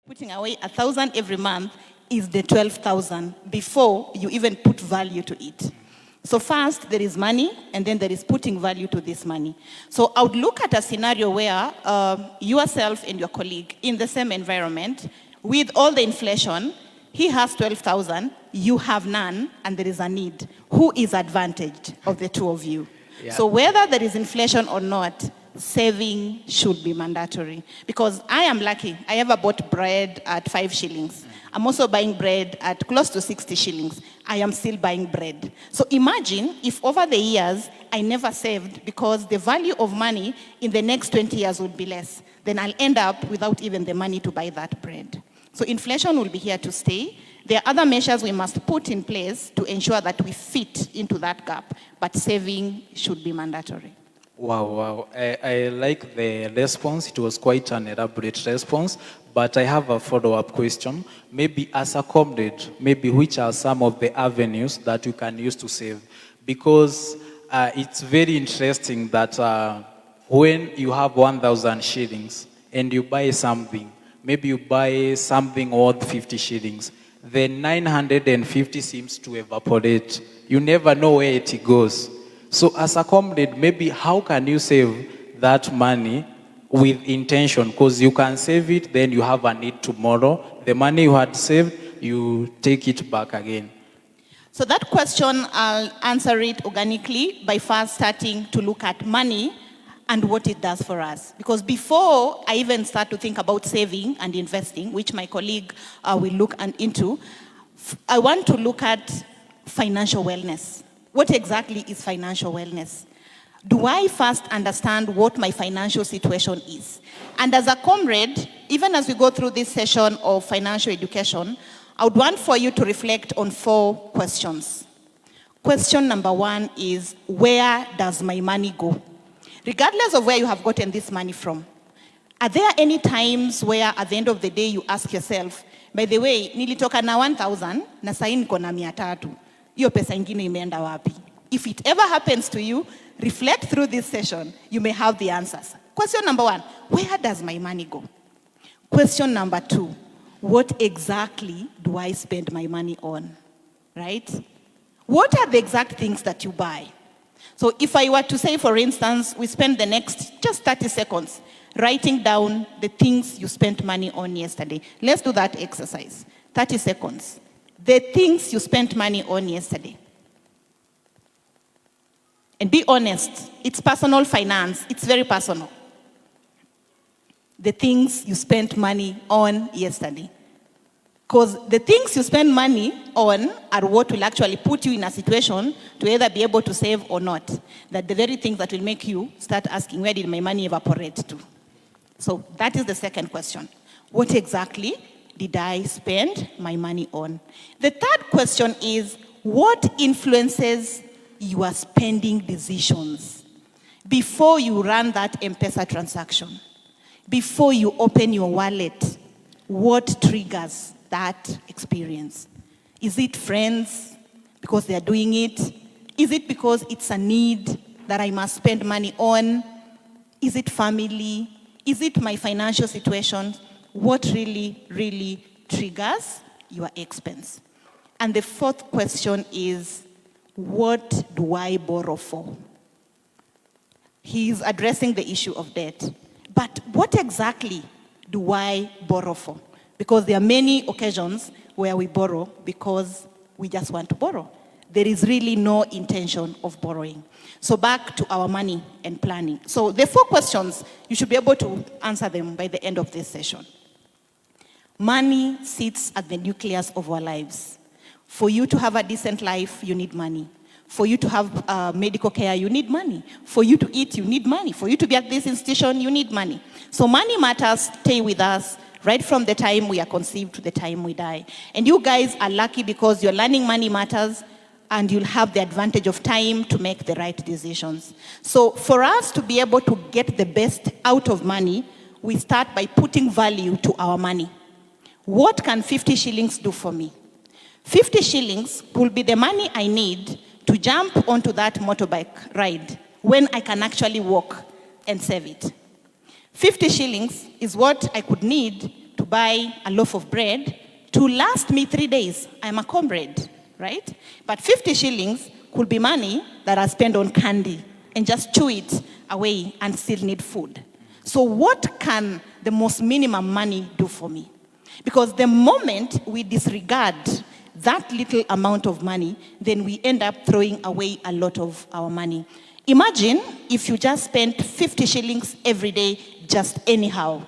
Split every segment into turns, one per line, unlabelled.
Putting away 1,000 every month is the 12,000 before you even put value to it. So first, there is money, and then there is putting value to this money. So I would look at a scenario where yourself and your colleague in the same environment, with all the inflation, he has 12,000, you have none, and there is a need. Who is advantaged of the two of you? Yeah. So whether there is inflation or not, saving should be mandatory. Because I am lucky. I ever bought bread at 5 shillings. I'm also buying bread at close to 60 shillings. I am still buying bread. So imagine if over the years, I never saved because the value of money in the next 20 years would be less. Then I'll end up without even the money to buy that bread. So inflation will be here to stay. There are other measures we must put in place to ensure that we fit into that gap, but saving should be mandatory.
Wow. I like the response. It was quite an elaborate response, but I have a follow-up question. Maybe as a comrade, maybe which are some of the avenues that you can use to save? Because it's very interesting that when you have 1,000 shillings and you buy something, maybe you buy something worth 50 shillings, then 950 seems to evaporate. You never know where it goes. So as a comrade, maybe how can you save that money with intention? Because you can save it, then you have a need tomorrow. The money you had saved, you take it back again.
So that question, I'll answer it organically by first starting to look at money and what it does for us. Because before I even start to think about saving and investing, which my colleague will look into, I want to look at financial wellness. What exactly is financial wellness? Do I first understand what my financial situation is? And as a comrade, even as we go through this session of financial education, I would want for you to reflect on 4 questions. Question number 1 is, where does my money go? Regardless of where you have gotten this money from, are there any times where at the end of the day you ask yourself, by the way, nilitoka na 1,000, na sahi niko na 300. Hiyo pesa ingine imeenda wapi? If it ever happens to you, reflect through this session, you may have the answers. Question number 1, where does my money go? Question number 2, what exactly do I spend my money on? Right? What are the exact things that you buy? So if I were to say, for instance, we spend the next just 30 seconds writing down the things you spent money on yesterday. Let's do that exercise. 30 seconds. The things you spent money on yesterday. And be honest, it's personal finance. It's very personal. The things you spent money on yesterday. Because the things you spend money on are what will actually put you in a situation to either be able to save or not. That the very things that will make you start asking, where did my money evaporate to? So that is the second question. What exactly did I spend my money on? The third question is, what influences your spending decisions before you run that M-Pesa transaction? Before you open your wallet, what triggers that experience? Is it friends because they are doing it? Is it because it's a need that I must spend money on? Is it family? Is it my financial situation? What really triggers your expense? And the fourth question is, what do I borrow for? He's addressing the issue of debt. But what exactly do I borrow for? Because there are many occasions where we borrow because we just want to borrow. There is really no intention of borrowing. So back to our money and planning. So the 4 questions, you should be able to answer them by the end of this session. Money sits at the nucleus of our lives. For you to have a decent life, you need money. For you to have medical care, you need money. For you to eat, you need money. For you to be at this institution, you need money. So money matters stay with us right from the time we are conceived to the time we die. And you guys are lucky because you're learning money matters and you'll have the advantage of time to make the right decisions. So for us to be able to get the best out of money, we start by putting value to our money. What can 50 shillings do for me? 50 shillings will be the money I need to jump onto that motorbike ride when I can actually walk. and save it. 50 shillings is what I could need to buy a loaf of bread to last me 3 days. I'm a comrade, right? But 50 shillings could be money that I spend on candy and just chew it away and still need food. So what can the most minimum money do for me? Because the moment we disregard that little amount of money, then we end up throwing away a lot of our money. Imagine if you just spent 50 shillings every day, just anyhow.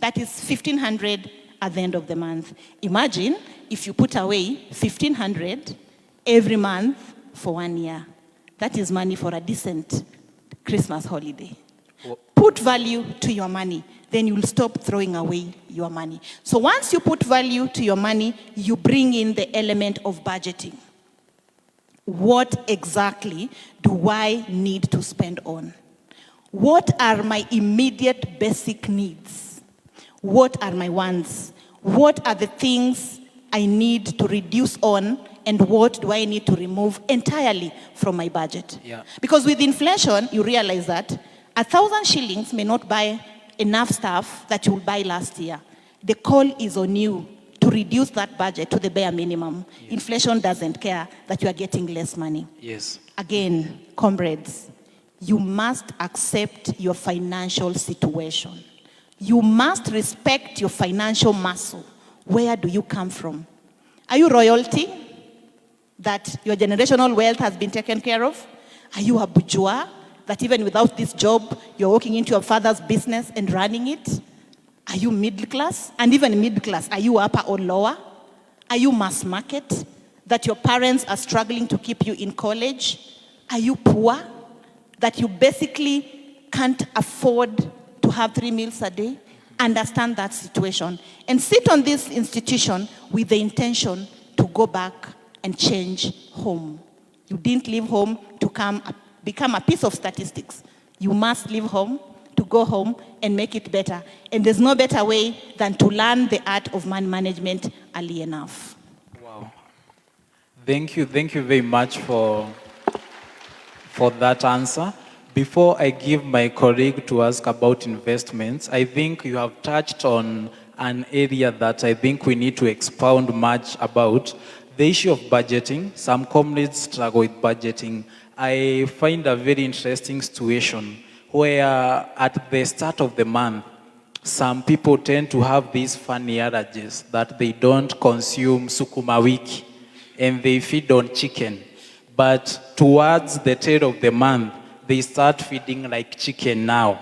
That is 1,500 at the end of the month. Imagine if you put away 1,500 every month for 1 year. That is money for a decent Christmas holiday. Put value to your money, then you'll stop throwing away your money. So once you put value to your money, you bring in the element of budgeting. What exactly do I need to spend on? What are my immediate basic needs? What are my wants? What are the things I need to reduce on, and what do I need to remove entirely from my budget?
Yeah.
Because with inflation, you realize that 1,000 shillings may not buy enough stuff that you will buy last year. The call is on you to reduce that budget to the bare minimum. Yes. Inflation doesn't care that you are getting less money.
Yes.
Again, comrades, you must accept your financial situation. You must respect your financial muscle. Where do you come from? Are you royalty? That your generational wealth has been taken care of? Are you a bourgeois? That even without this job, you're walking into your father's business and running it? Are you middle class? And even middle class, are you upper or lower? Are you mass market? That your parents are struggling to keep you in college? Are you poor? That you basically can't afford to have 3 meals a day? Understand that situation. And sit on this institution with the intention to go back and change home. You didn't leave home to become a piece of statistics. You must leave home to go home and make it better. And there's no better way than to learn the art of money management early enough.
Wow. Thank you very much for that answer. Before I give my colleague to ask about investments, I think you have touched on an area that I think we need to expound much about. The issue of budgeting. Some comrades struggle with budgeting. I find a very interesting situation where at the start of the month, some people tend to have these funny urges that they don't consume sukuma wiki and they feed on chicken. But towards the tail of the month, they start feeding like chicken now.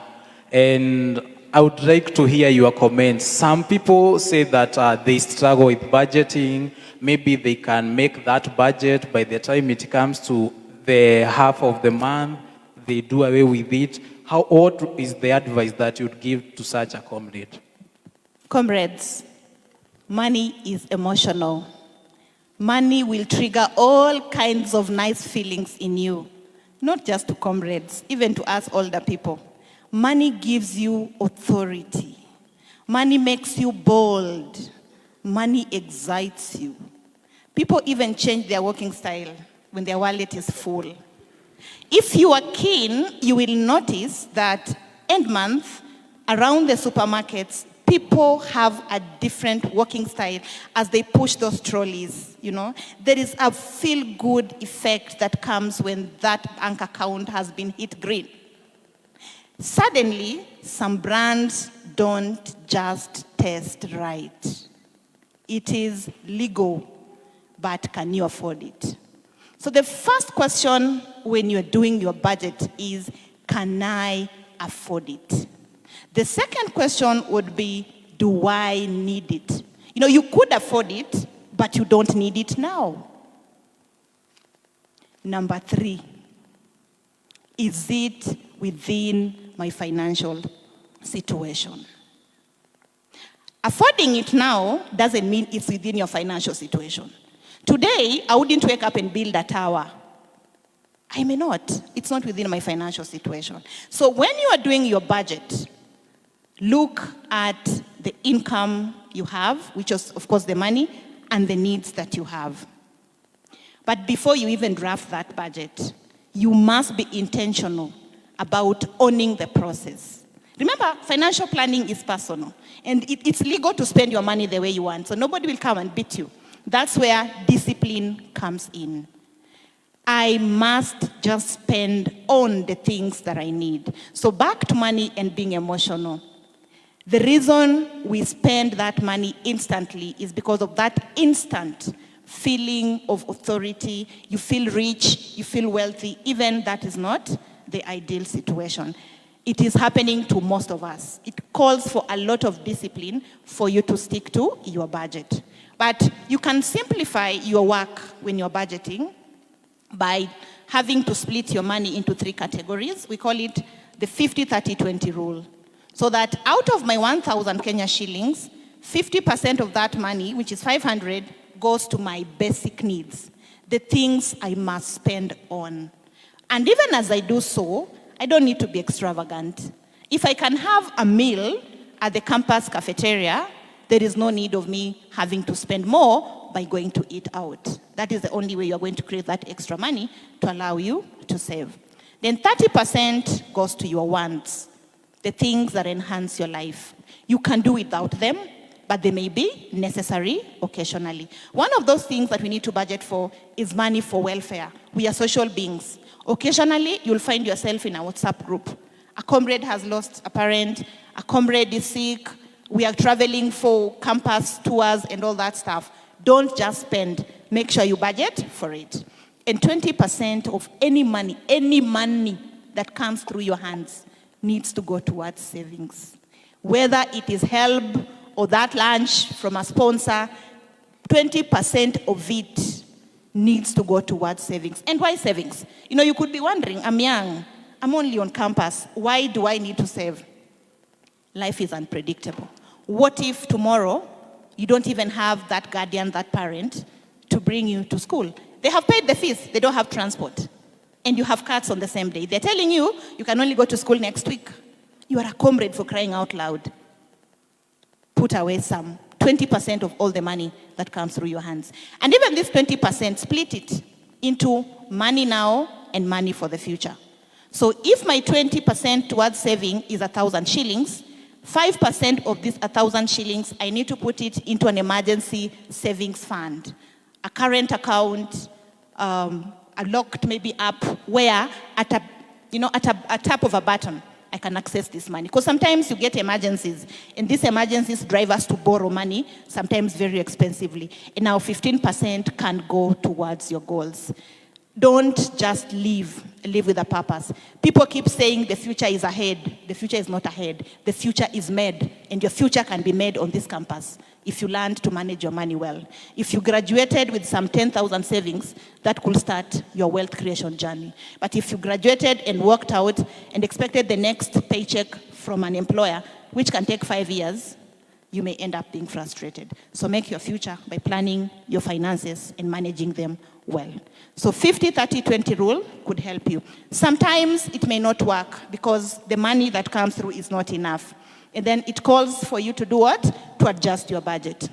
And I would like to hear your comments. Some people say that they struggle with budgeting. Maybe they can make that budget by the time it comes to the half of the month, they do away with it. What is the advice that you'd give to such a comrade?
Comrades, money is emotional. Money will trigger all kinds of nice feelings in you, not just to comrades, even to us older people. Money gives you authority. Money makes you bold. Money excites you. People even change their working style when their wallet is full. If you are keen, you will notice that end month, around the supermarkets, people have a different working style as they push those trolleys, you know. There is a feel-good effect that comes when that bank account has been hit green. Suddenly, some brands don't just taste right. It is legal, but can you afford it? So the first question when you're doing your budget is, can I afford it? The second question would be, do I need it? You know, you could afford it, but you don't need it now. Number 3, is it within my financial situation? Affording it now doesn't mean it's within your financial situation. Today, I wouldn't wake up and build a tower. I may not. It's not within my financial situation. So when you are doing your budget, look at the income you have, which is, of course, the money, and the needs that you have. But before you even draft that budget, you must be intentional about owning the process. Remember, financial planning is personal, and it's legal to spend your money the way you want, so nobody will come and beat you. That's where discipline comes in. I must just spend on the things that I need. So back to money and being emotional. The reason we spend that money instantly is because of that instant feeling of authority. You feel rich, you feel wealthy, even that is not the ideal situation. It is happening to most of us. It calls for a lot of discipline for you to stick to your budget. But you can simplify your work when you're budgeting by having to split your money into 3 categories. We call it the 50-30-20 rule. So that out of my 1,000 Kenya shillings, 50% of that money, which is 500, goes to my basic needs, the things I must spend on. And even as I do so, I don't need to be extravagant. If I can have a meal at the campus cafeteria, there is no need of me having to spend more by going to eat out. That is the only way you're going to create that extra money to allow you to save. Then 30% goes to your wants, the things that enhance your life. You can do without them, but they may be necessary occasionally. One of those things that we need to budget for is money for welfare. We are social beings. Occasionally, you'll find yourself in a WhatsApp group. A comrade has lost a parent, a comrade is sick, we are traveling for campus tours and all that stuff. Don't just spend, make sure you budget for it. And 20% of any money that comes through your hands needs to go towards savings. Whether it is help or that lunch from a sponsor, 20% of it needs to go towards savings. And why savings? You know, you could be wondering, I'm young, I'm only on campus, why do I need to save? Life is unpredictable. What if tomorrow you don't even have that guardian, that parent, to bring you to school? They have paid the fees, they don't have transport. And you have cuts on the same day. They're telling you, you can only go to school next week. You are a comrade for crying out loud. Put away some 20% of all the money that comes through your hands. And even this 20%, split it into money now and money for the future. So if my 20% towards saving is 1,000 shillings, 5% of this 1,000 shillings, I need to put it into an emergency savings fund, a current account, a locked maybe app where at a tap of a button, I can access this money. Because sometimes you get emergencies, and these emergencies drive us to borrow money, sometimes very expensively. And now 15% can go towards your goals. Don't just live with a purpose. People keep saying the future is ahead. The future is not ahead. The future is made, and your future can be made on this campus if you learn to manage your money well. If you graduated with some 10,000 savings, that could start your wealth creation journey. But if you graduated and worked out and expected the next paycheck from an employer, which can take 5 years, you may end up being frustrated. So make your future by planning your finances and managing them well. So 50-30-20 rule could help you. Sometimes it may not work because the money that comes through is not enough. And then it calls for you to do what? To adjust your budget.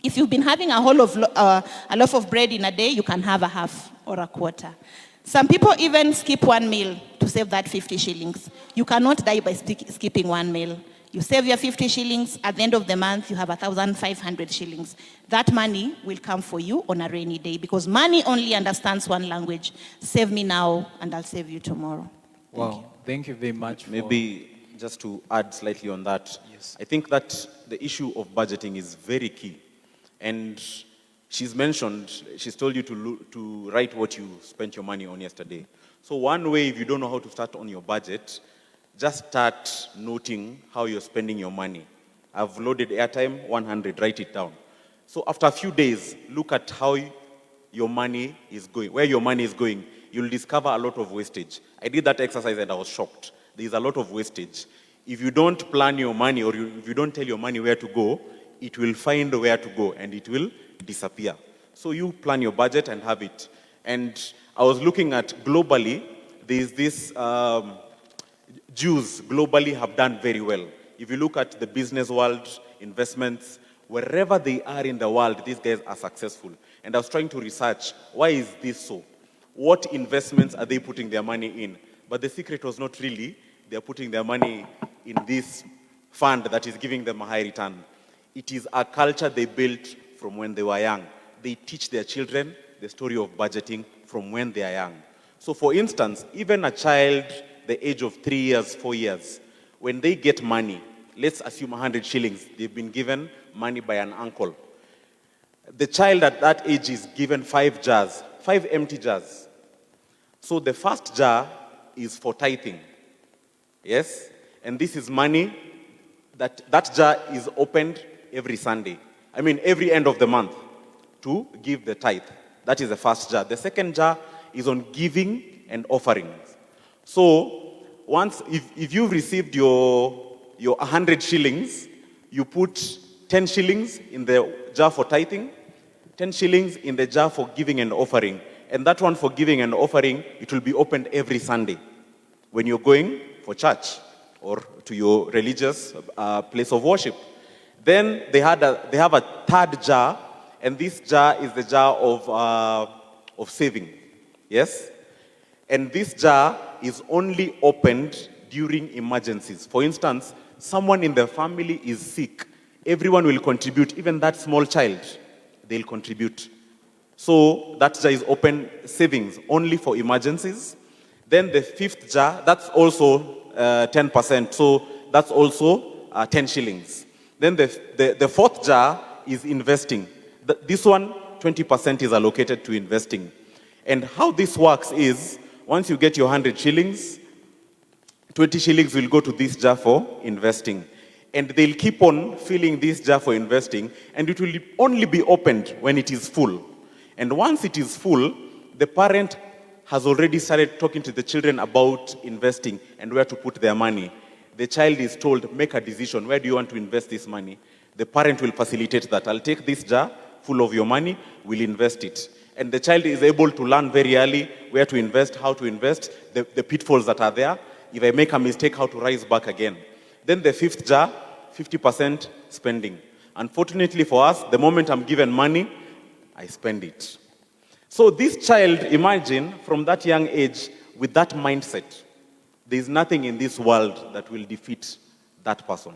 If you've been having a loaf of bread in a day, you can have a half or a quarter. Some people even skip one meal to save that 50 shillings. You cannot die by skipping one meal. You save your 50 shillings, at the end of the month, you have 1,500 shillings. That money will come for you on a rainy day because money only understands one language. Save me now, and I'll save you tomorrow.
Wow, thank you very much.
Maybe just to add slightly on that,
yes.
I think that the issue of budgeting is very key. And she's told you to write what you spent your money on yesterday. So one way, if you don't know how to start on your budget, just start noting how you're spending your money. I've loaded airtime, 100, write it down. So after a few days, look at how your money is going, where your money is going. You'll discover a lot of wastage. I did that exercise and I was shocked. There's a lot of wastage. If you don't plan your money or if you don't tell your money where to go, it will find where to go and it will disappear. So you plan your budget and have it. And I was looking at globally, there's this, Jews globally have done very well. If you look at the business world, investments, wherever they are in the world, these guys are successful. And I was trying to research, why is this so? What investments are they putting their money in? But the secret was not really they're putting their money in this fund that is giving them a high return. It is a culture they built from when they were young. They teach their children the story of budgeting from when they are young. So for instance, even a child the age of 3 years, 4 years, when they get money, let's assume 100 shillings, they've been given money by an uncle. The child at that age is given 5 jars, 5 empty jars. So the first jar is for tithing. Yes? And this is money that jar is opened every Sunday. I mean, every end of the month to give the tithe. That is the first jar. The second jar is on giving and offerings. So once, if you've received your 100 shillings, you put 10 shillings in the jar for tithing, 10 shillings in the jar for giving and offering. And that one for giving and offering, it will be opened every Sunday when you're going for church or to your religious place of worship. Then they have a third jar, and this jar is the jar of saving. Yes? And this jar is only opened during emergencies. For instance, someone in the family is sick. Everyone will contribute, even that small child, they'll contribute. So that jar is open savings only for emergencies. Then the fifth jar, that's also 10%. So that's also 10 shillings. Then the fourth jar is investing. This one, 20% is allocated to investing. And how this works is, once you get your 100 shillings, 20 shillings will go to this jar for investing. And they'll keep on filling this jar for investing, and it will only be opened when it is full. And once it is full, the parent has already started talking to the children about investing and where to put their money. The child is told, make a decision. Where do you want to invest this money? The parent will facilitate that. I'll take this jar full of your money, we'll invest it. And the child is able to learn very early where to invest, how to invest, the pitfalls that are there. If I make a mistake, how to rise back again. Then the fifth jar, 50% spending. Unfortunately for us, the moment I'm given money, I spend it. So this child, imagine, from that young age, with that mindset, there is nothing in this world that will defeat that person.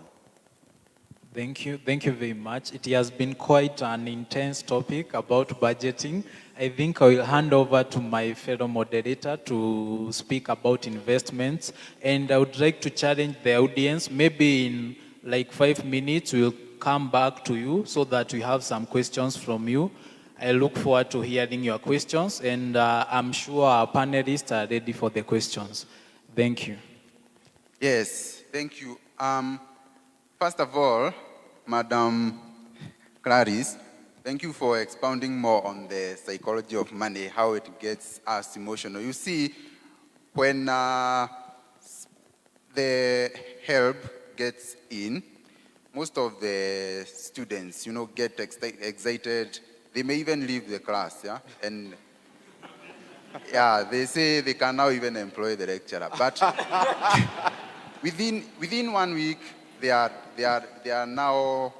Thank you very much. It has been quite an intense topic about budgeting. I think I will hand over to my fellow moderator to speak about investments. And I would like to challenge the audience, maybe in like 5 minutes, we'll come back to you so that we have some questions from you. I look forward to hearing your questions, and I'm sure our panelists are ready for the questions. Thank you.
Yes, thank you. First of all, Madam Clarice, thank you for expounding more on the psychology of money, how it gets us emotional. You see, when the help gets in, most of the students, get excited. They may even leave the class, yeah? And yeah, they say they can now even employ the lecturer. But within 1 week, they are now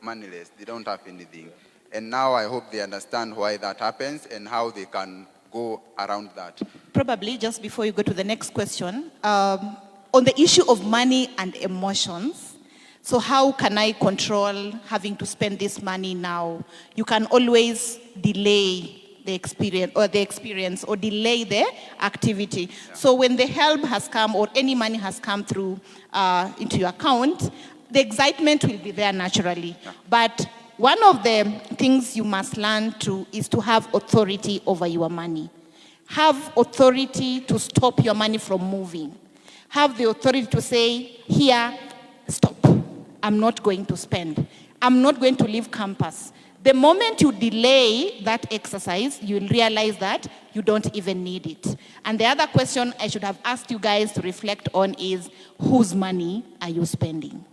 moneyless. They don't have anything. And now I hope they understand why that happens and how they can go around that.
Probably just before you go to the next question, on the issue of money and emotions, so how can I control having to spend this money now? You can always delay the experience or delay the activity. Yeah. So when the help has come or any money has come through into your account, the excitement will be there naturally. Yeah. But one of the things you must learn is to have authority over your money. Have authority to stop your money from moving. Have the authority to say, here, stop. I'm not going to spend. I'm not going to leave campus. The moment you delay that exercise, you'll realize that you don't even need it. And the other question I should have asked you guys to reflect on is, whose money are you spending?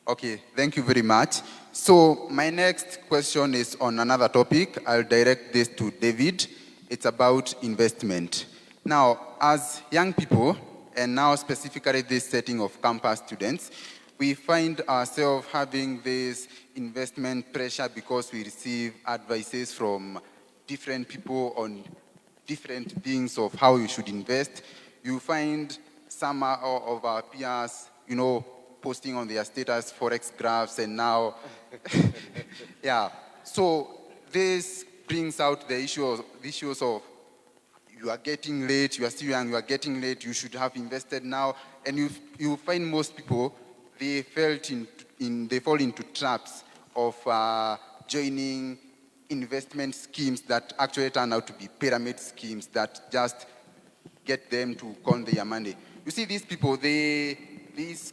Okay, thank you very much. So my next question is on another topic. I'll direct this to David. It's about investment. Now, as young people, and now specifically this setting of campus students, we find ourselves having this investment pressure because we receive advices from different people on different things of how you should invest. You find some of our peers, posting on their status forex graphs, and now, yeah. So this brings out the issues of you are getting late, you are still young, you are getting late, you should have invested now, and you find most people, they fall into traps of joining investment schemes that actually turn out to be pyramid schemes that just get them to con their money. You see, these people, these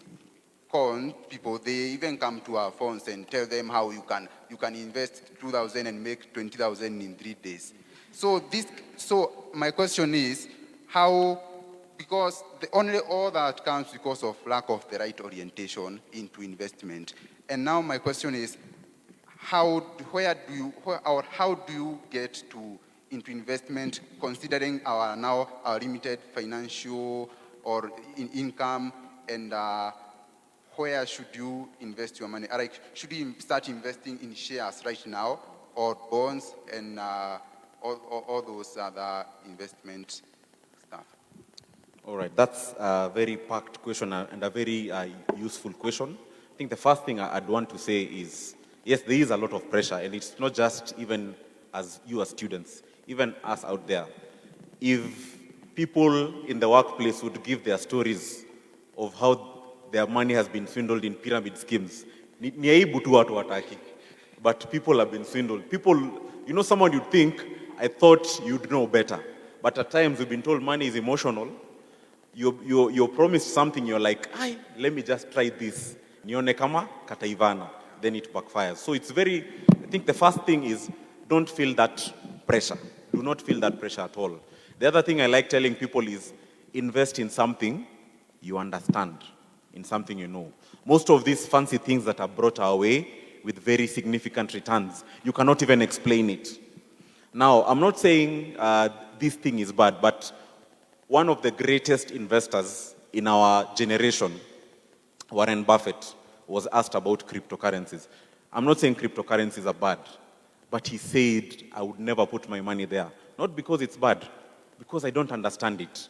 con people, they even come to our phones and tell them how you can invest 2,000 and make 20,000 in 3 days. So my question is, because all that comes because of lack of the right orientation into investment. And now my question is, how do you get into investment, considering our limited financial or income, and where should you invest your money? Like, should you start investing in shares right now, or bonds, and all those other investment stuff?
All right, that's a very packed question and a very useful question. I think the first thing I'd want to say is, yes, there is a lot of pressure, and it's not just even as you as students, even us out there. If people in the workplace would give their stories of how their money has been swindled in pyramid schemes, ni aibu tu watu wataki. But people have been swindled. People, someone you'd think, I thought you'd know better. But at times we've been told money is emotional. You're promised something, you're like, let me just try this. Nione kama kataivana. Then it backfires. So I think the first thing is, don't feel that pressure. Do not feel that pressure at all. The other thing I like telling people is, invest in something you understand, in something you know. Most of these fancy things that are brought our way with very significant returns, you cannot even explain it. Now, I'm not saying this thing is bad, but one of the greatest investors in our generation, Warren Buffett, was asked about cryptocurrencies. I'm not saying cryptocurrencies are bad, but he said, I would never put my money there. Not because it's bad, because I don't understand it.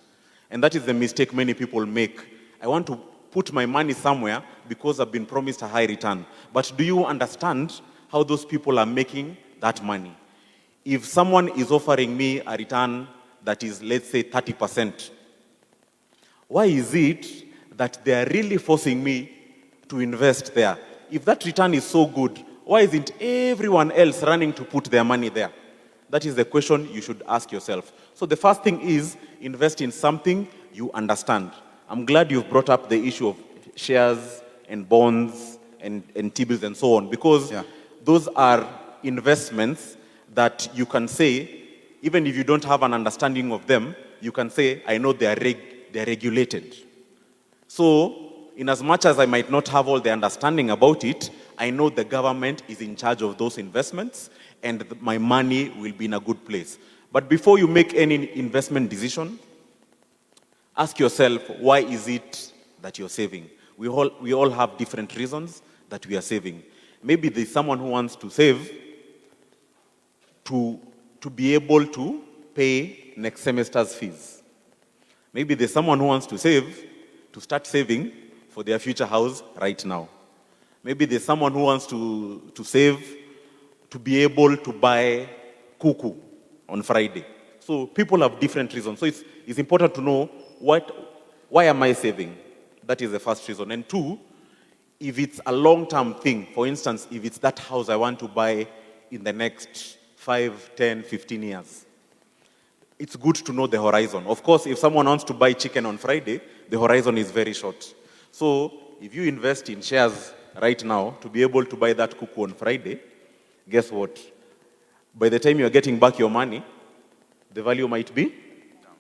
And that is the mistake many people make. I want to put my money somewhere because I've been promised a high return. But do you understand how those people are making that money? If someone is offering me a return that is, let's say, 30%, why is it that they are really forcing me to invest there? If that return is so good, why isn't everyone else running to put their money there? That is the question you should ask yourself. So the first thing is, invest in something you understand. I'm glad you've brought up the issue of shares and bonds and T-bills and so on, because those are investments that you can say, even if you don't have an understanding of them, you can say, I know they're regulated. So, in as much as I might not have all the understanding about it, I know the government is in charge of those investments and my money will be in a good place. But before you make any investment decision, ask yourself, why is it that you're saving? We all have different reasons that we are saving. Maybe there's someone who wants to save to be able to pay next semester's fees. Maybe there's someone who wants to save to start saving for their future house right now. Maybe there's someone who wants to save to be able to buy kuku on Friday. So people have different reasons. So it's important to know why am I saving? That is the first reason. And two, if it's a long-term thing, for instance, if it's that house I want to buy in the next 5, 10, 15 years, it's good to know the horizon. Of course, if someone wants to buy chicken on Friday, the horizon is very short. So if you invest in shares right now to be able to buy that kuku on Friday, guess what? By the time you're getting back your money, the value might be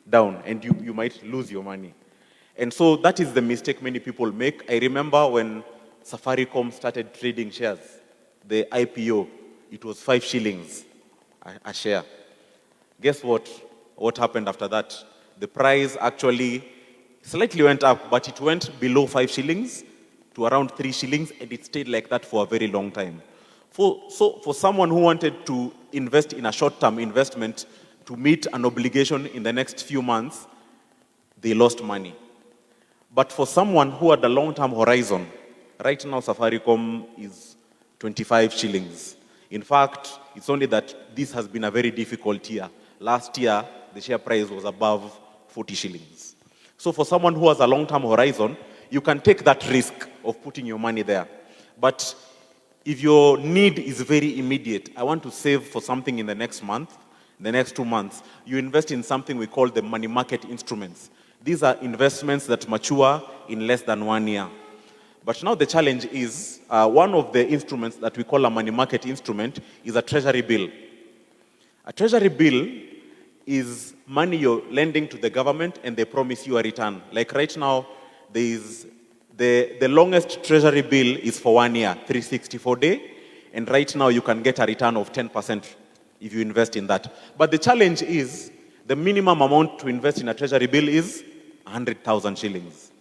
down and you might lose your money. And so that is the mistake many people make. I remember when Safaricom started trading shares, the IPO, it was 5 shillings a share. Guess what? What happened after that? The price actually slightly went up, but it went below 5 shillings to around 3 shillings, and it stayed like that for a very long time. So for someone who wanted to invest in a short-term investment, to meet an obligation in the next few months, they lost money. But for someone who had a long-term horizon, right now Safaricom is 25 shillings. In fact, it's only that this has been a very difficult year. Last year, the share price was above 40 shillings. So for someone who has a long-term horizon, you can take that risk of putting your money there. But if your need is very immediate, I want to save for something in the next month, the next 2 months, you invest in something we call the money market instruments. These are investments that mature in less than 1 year. But now the challenge is, one of the instruments that we call a money market instrument is a treasury bill. A treasury bill is money you're lending to the government and they promise you a return. Like right now, there is the longest treasury bill is for 1 year, 364 days, and right now you can get a return of 10% if you invest in that. But the challenge is, the minimum amount to invest in a treasury bill is 100,000 shillings.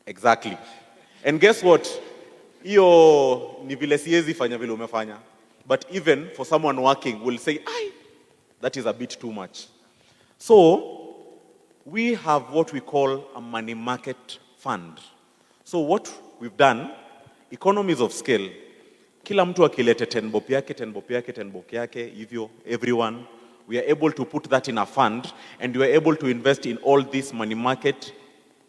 Exactly. And guess what? Iyo ni vile siwezi fanya vile umefanya. But even for someone working will say, that is a bit too much. So, we have what we call a money market fund. So what we've done, economies of scale, kila mtu akilete 10 bob yake, 10 bob yake, 10 bob yake, hivyo, everyone, we are able to put that in a fund and we are able to invest in all these money market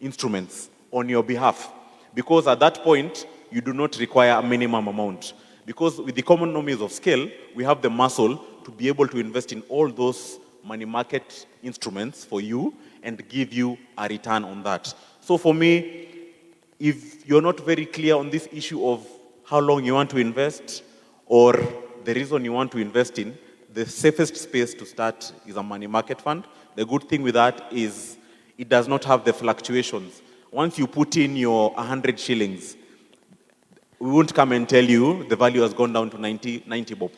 instruments on your behalf. Because at that point, you do not require a minimum amount. Because with the economies of scale, we have the muscle to be able to invest in all those money market instruments for you and give you a return on that. So for me, if you're not very clear on this issue of how long you want to invest or the reason you want to invest in, the safest space to start is a money market fund. The good thing with that is it does not have the fluctuations. Once you put in your 100 shillings, we won't come and tell you the value has gone down to 90 bob.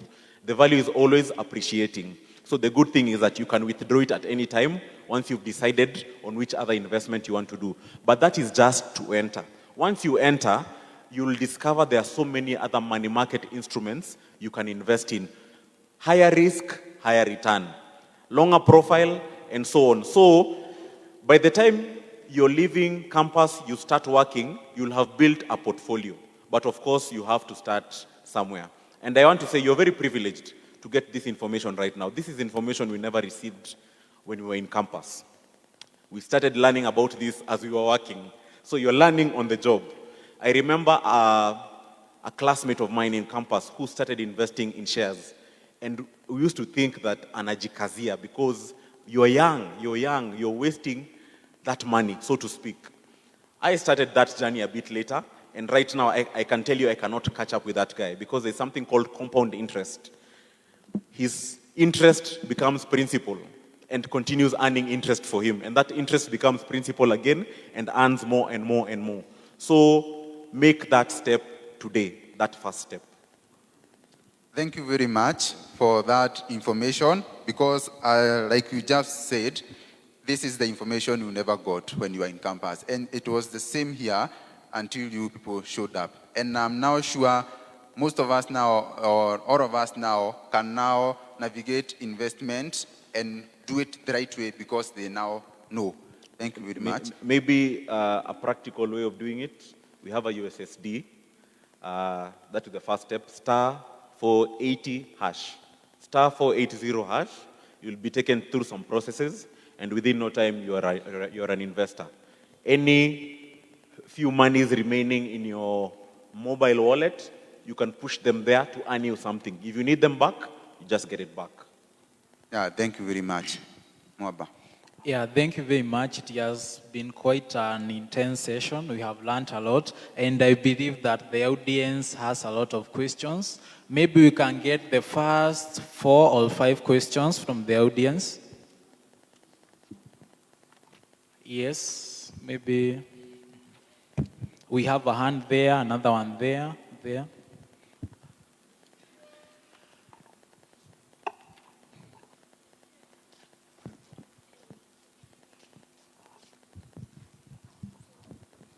The value is always appreciating. So the good thing is that you can withdraw it at any time once you've decided on which other investment you want to do. But that is just to enter. Once you enter, you'll discover there are so many other money market instruments you can invest in. Higher risk, higher return. Longer profile, and so on. So by the time you're leaving campus, you start working, you'll have built a portfolio. But of course, you have to start somewhere. And I want to say you're very privileged to get this information right now. This is information we never received when we were in campus. We started learning about this as we were working. So you're learning on the job. I remember a classmate of mine in campus who started investing in shares. And we used to think that anajikazia because you're young, you're wasting that money, so to speak. I started that journey a bit later. And right now, I can tell you I cannot catch up with that guy because there's something called compound interest. His interest becomes principal and continues earning interest for him. And that interest becomes principal again and earns more and more and more. So make that step today, that first step.
Thank you very much for that information because, like you just said, this is the information you never got when you were in campus. And it was the same here until you people showed up. And I'm now sure most of us now, or all of us now, can now navigate investment and do it the right way because they now know. Thank you very much.
Maybe a practical way of doing it, we have a USSD. That is the first step, star 480 hash. Star 480 hash, you'll be taken through some processes, and within no time, you're an investor. Any few monies remaining in your mobile wallet, you can push them there to earn you something. If you need them back, you just get it back.
Yeah, thank you very much. Mwaba.
Yeah, thank you very much. It has been quite an intense session. We have learned a lot, and I believe that the audience has a lot of questions. Maybe we can get the first 4 or 5 questions from the audience. Yes, maybe. We have a hand there, another one there.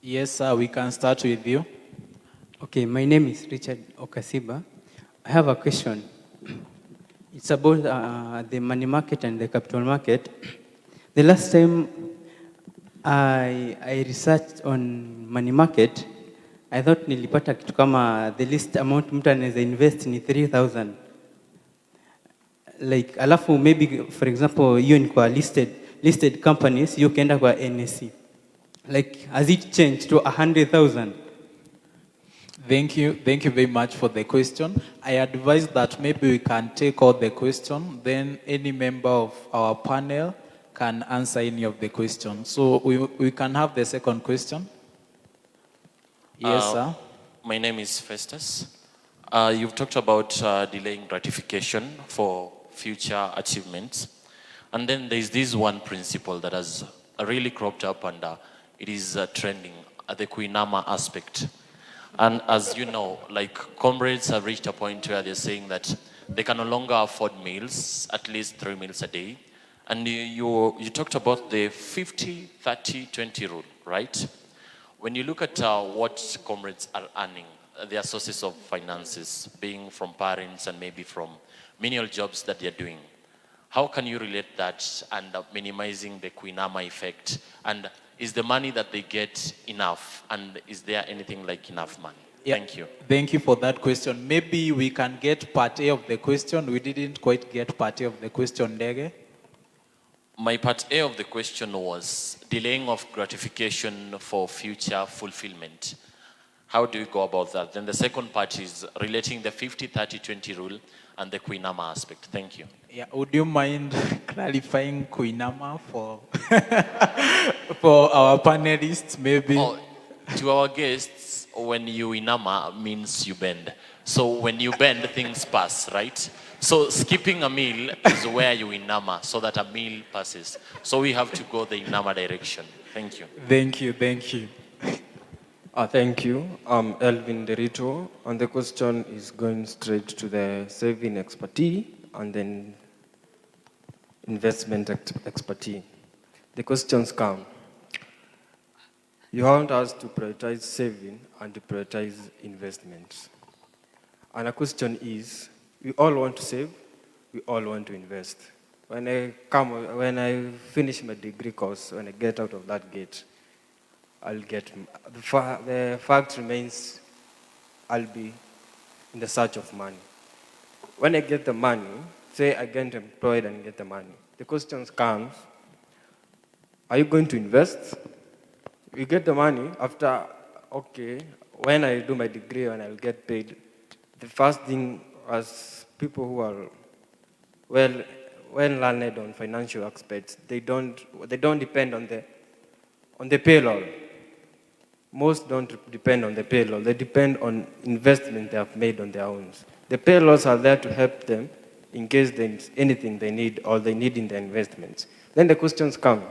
Yes, sir, we can start with you.
Okay, my name is Richard Okasiba. I have a question. It's about the money market and the capital market. The last time I researched on money market, I thought nilipata kitu kama the least amount mtu anaweza invest ni 3,000. Like, alafu maybe, for example, hiyo ni kwa listed companies, hiyo ukienda kwa NSE. Like, has it changed to 100,000?
Thank you very much for the question. I advise that maybe we can take all the question, then any member of our panel can answer any of the questions. So we can have the second question. Yes, sir.
My name is Festus. You've talked about delaying gratification for future achievements. And then there's this one principle that has really cropped up and it is trending, the Kuinama aspect. And as you know, like comrades have reached a point where they're saying that they can no longer afford meals, at least 3 meals a day. And you talked about the 50, 30, 20 rule, right? When you look at what comrades are earning, their sources of finances, being from parents and maybe from menial jobs that they're doing, how can you relate that and minimizing the Kuinama effect? And is the money that they get enough? And is there anything like enough money?
Yeah.
Thank you.
Thank you for that question. Maybe we can get part A of the question. We didn't quite get part A of the question, Dege.
My part A of the question was delaying of gratification for future fulfillment. How do you go about that? Then the second part is relating the 50, 30, 20 rule and the Kuinama aspect. Thank you.
Yeah, would you mind clarifying Kuinama for for our panelists, maybe?
Oh, to our guests, when you inama means you bend. So when you bend, things pass, right? So skipping a meal is where you inama so that a meal passes. So we have to go the inama direction. Thank you.
Thank you.
Thank you. I'm Elvin Derito, and the question is going straight to the saving expertise and then investment expertise. The questions come. You want us to prioritize saving and to prioritize investments. And the question is, we all want to save, we all want to invest. When I finish my degree course, when I get out of that gate, I'll get, the fact remains, I'll be in the search of money. When I get the money, say I get employed and get the money, the question comes, are you going to invest? You get the money after, okay, when I do my degree and I'll get paid, the first thing as people who are well learned on financial aspects, they don't depend on the payroll. Most don't depend on the payroll. They depend on investment they have made on their own. The payrolls are there to help them in case there's anything they need or they need in their investments. Then the questions come.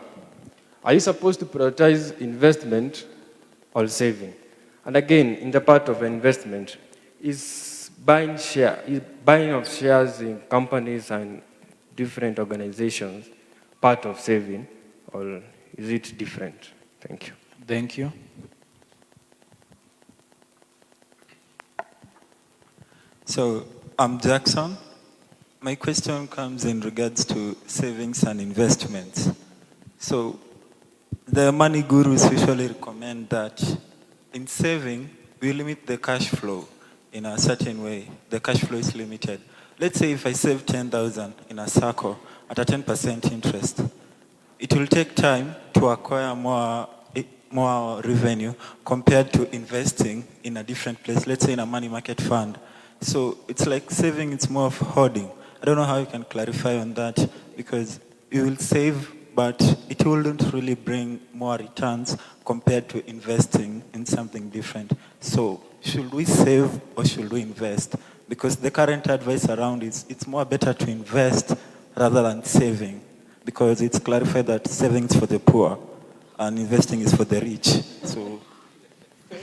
Are you supposed to prioritize investment or saving? And again, in the part of investment, is buying of shares in companies and different organizations part of saving, or is it different? Thank you.
Thank you.
So I'm Jackson. My question comes in regards to savings and investments. So the money gurus usually recommend that in saving, we limit the cash flow in a certain way. The cash flow is limited. Let's say if I save 10,000 in a circle at a 10% interest, it will take time to acquire more revenue compared to investing in a different place, let's say in a money market fund. So it's like saving, it's more of hoarding. I don't know how you can clarify on that, because you will save, but it wouldn't really bring more returns compared to investing in something different. So should we save or should we invest? Because the current advice around is it's more better to invest rather than saving, because it's clarified that saving is for the poor and investing is for the rich. So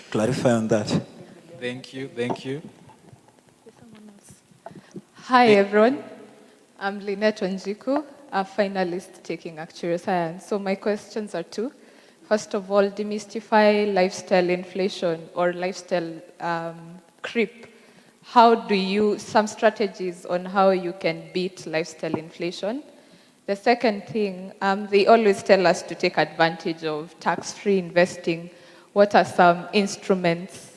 clarify on that.
Thank you.
Hi everyone, I'm Lynette Wanjiku, a finalist taking actuarial science. So my questions are two. First of all, demystify lifestyle inflation or lifestyle creep some strategies on how you can beat lifestyle inflation. The second thing, they always tell us to take advantage of tax-free investing. What are some instruments,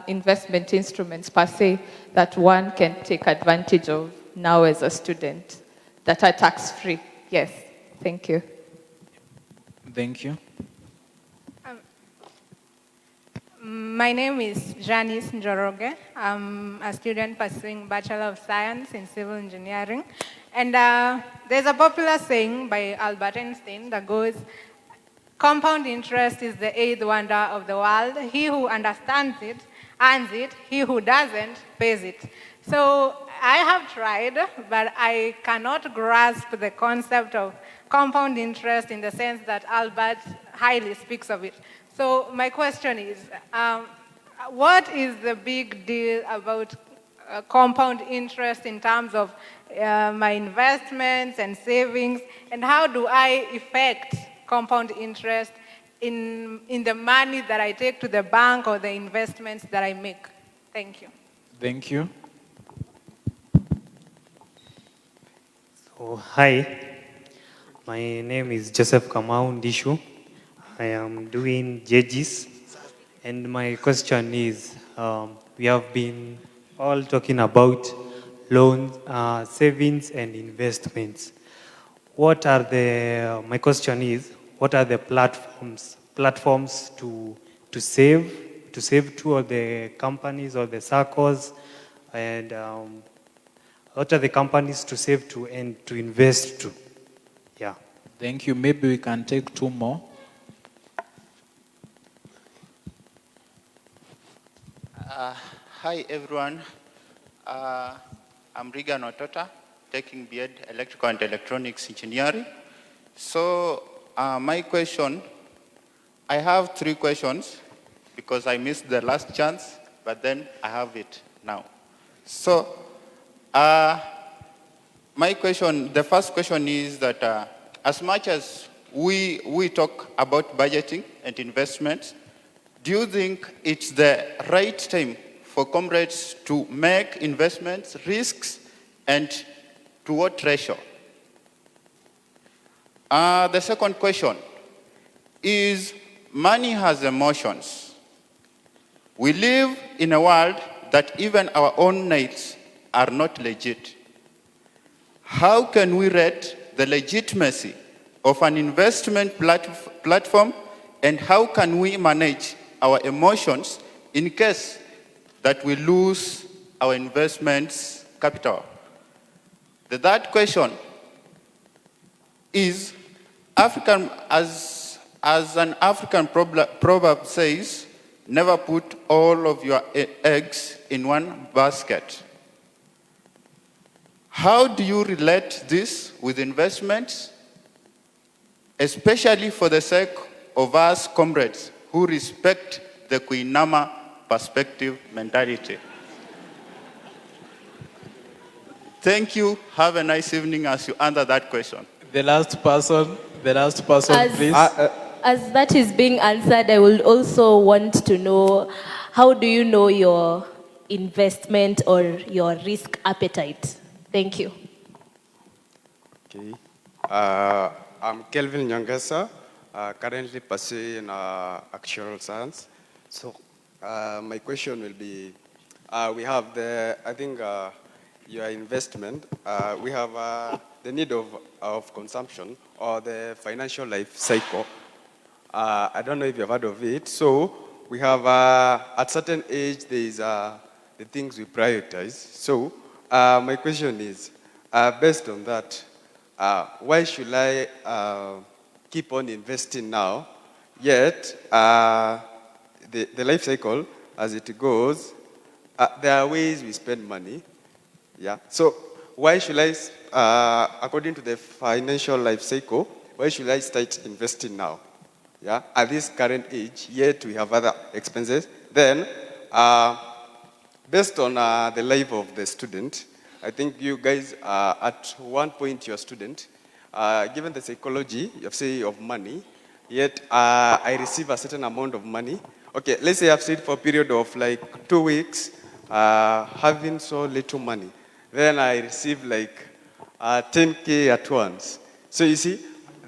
investment instruments per se, that one can take advantage of now as a student that are tax-free? Yes, thank you.
Thank you.
My name is Janice Njoroge. I'm a student pursuing Bachelor of Science in Civil Engineering. And there's a popular saying by Albert Einstein that goes, compound interest is the eighth wonder of the world. He who understands it earns it. He who doesn't pays it. So I have tried, but I cannot grasp the concept of compound interest in the sense that Albert highly speaks of it. So my question is, what is the big deal about compound interest in terms of my investments and savings, and how do I affect compound interest in the money that I take to the bank or the investments that I make? Thank you.
Thank you.
So, hi, my name is Joseph Kamau Ndishu. I am doing JGs, and my question is, we have been all talking about loans, savings and investments. My question is, what are the platforms to save to, or the companies or the circles, and what are the companies to save to and to invest to? Yeah.
Thank you. Maybe we can take two more.
Hi everyone, I'm Regan Otota, taking BEd Electrical and Electronics Engineering. So my question, I have three questions because I missed the last chance, but then I have it now. So my question, the first question is that as much as we talk about budgeting and investments, do you think it's the right time for comrades to make investments, risks, and to what ratio? The second question is, money has emotions. We live in a world that even our own nails are not legit. How can we rate the legitimacy of an investment platform, and how can we manage our emotions in case that we lose our investments capital? The third question is, as an African proverb says, never put all of your eggs in one basket. How do you relate this with investments, especially for the sake of us comrades who respect the Kuinama perspective mentality? Thank you. Have a nice evening as you answer that question.
The last person, please.
As that is being answered, I would also want to know, how do you know your investment or your risk appetite? Thank you.
Okay. I'm Kelvin Nyangesa, currently pursuing actuarial science. So my question will be, we have your investment, we have the need of consumption or the financial life cycle. I don't know if you've heard of it. So we have, at certain age, there is the things we prioritize. So my question is, based on that, why should I keep on investing now, yet the life cycle, as it goes, there are ways we spend money. Yeah. So why should I, according to the financial life cycle, why should I start investing now? Yeah, at this current age, yet we have other expenses. Then, based on the life of the student, I think you guys, at one point, you're a student. Given the psychology, you say, of money, yet I receive a certain amount of money. Okay, let's say I've stayed for a period of like 2 weeks. having so little money. Then I receive like 10K at once. So you see,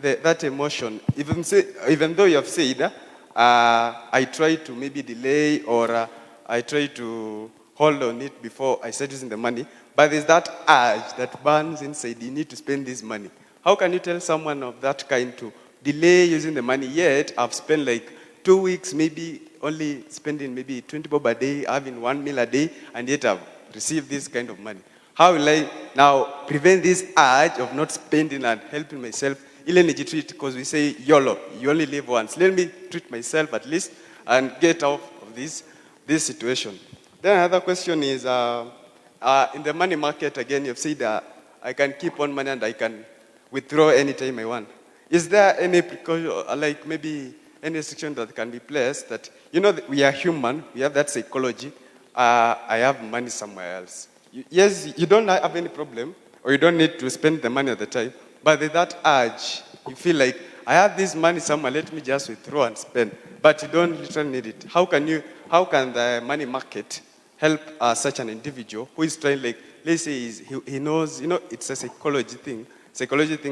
that emotion, even though you have said, I try to maybe delay or I try to hold on it before I start using the money, but there's that urge that burns inside, you need to spend this money. How can you tell someone of that kind to delay using the money, yet I've spent like 2 weeks, maybe only spending maybe 20 bob a day, having 1 meal a day, and yet I've received this kind of money. How will I now prevent this urge of not spending and helping myself? Because we say YOLO, you only live once. Let me treat myself at least and get out of this situation. Then another question is, in the money market, again, you've said that I can keep on money and I can withdraw anytime I want. Is there any precaution, like maybe any restriction that can be placed that, that we are human, we have that psychology, I have money somewhere else. Yes, you don't have any problem, or you don't need to spend the money at the time, but with that urge, you feel like, I have this money somewhere, let me just withdraw and spend. But you don't literally need it. How can the money market help such an individual who is trying, like, let's say he knows, it's a psychology thing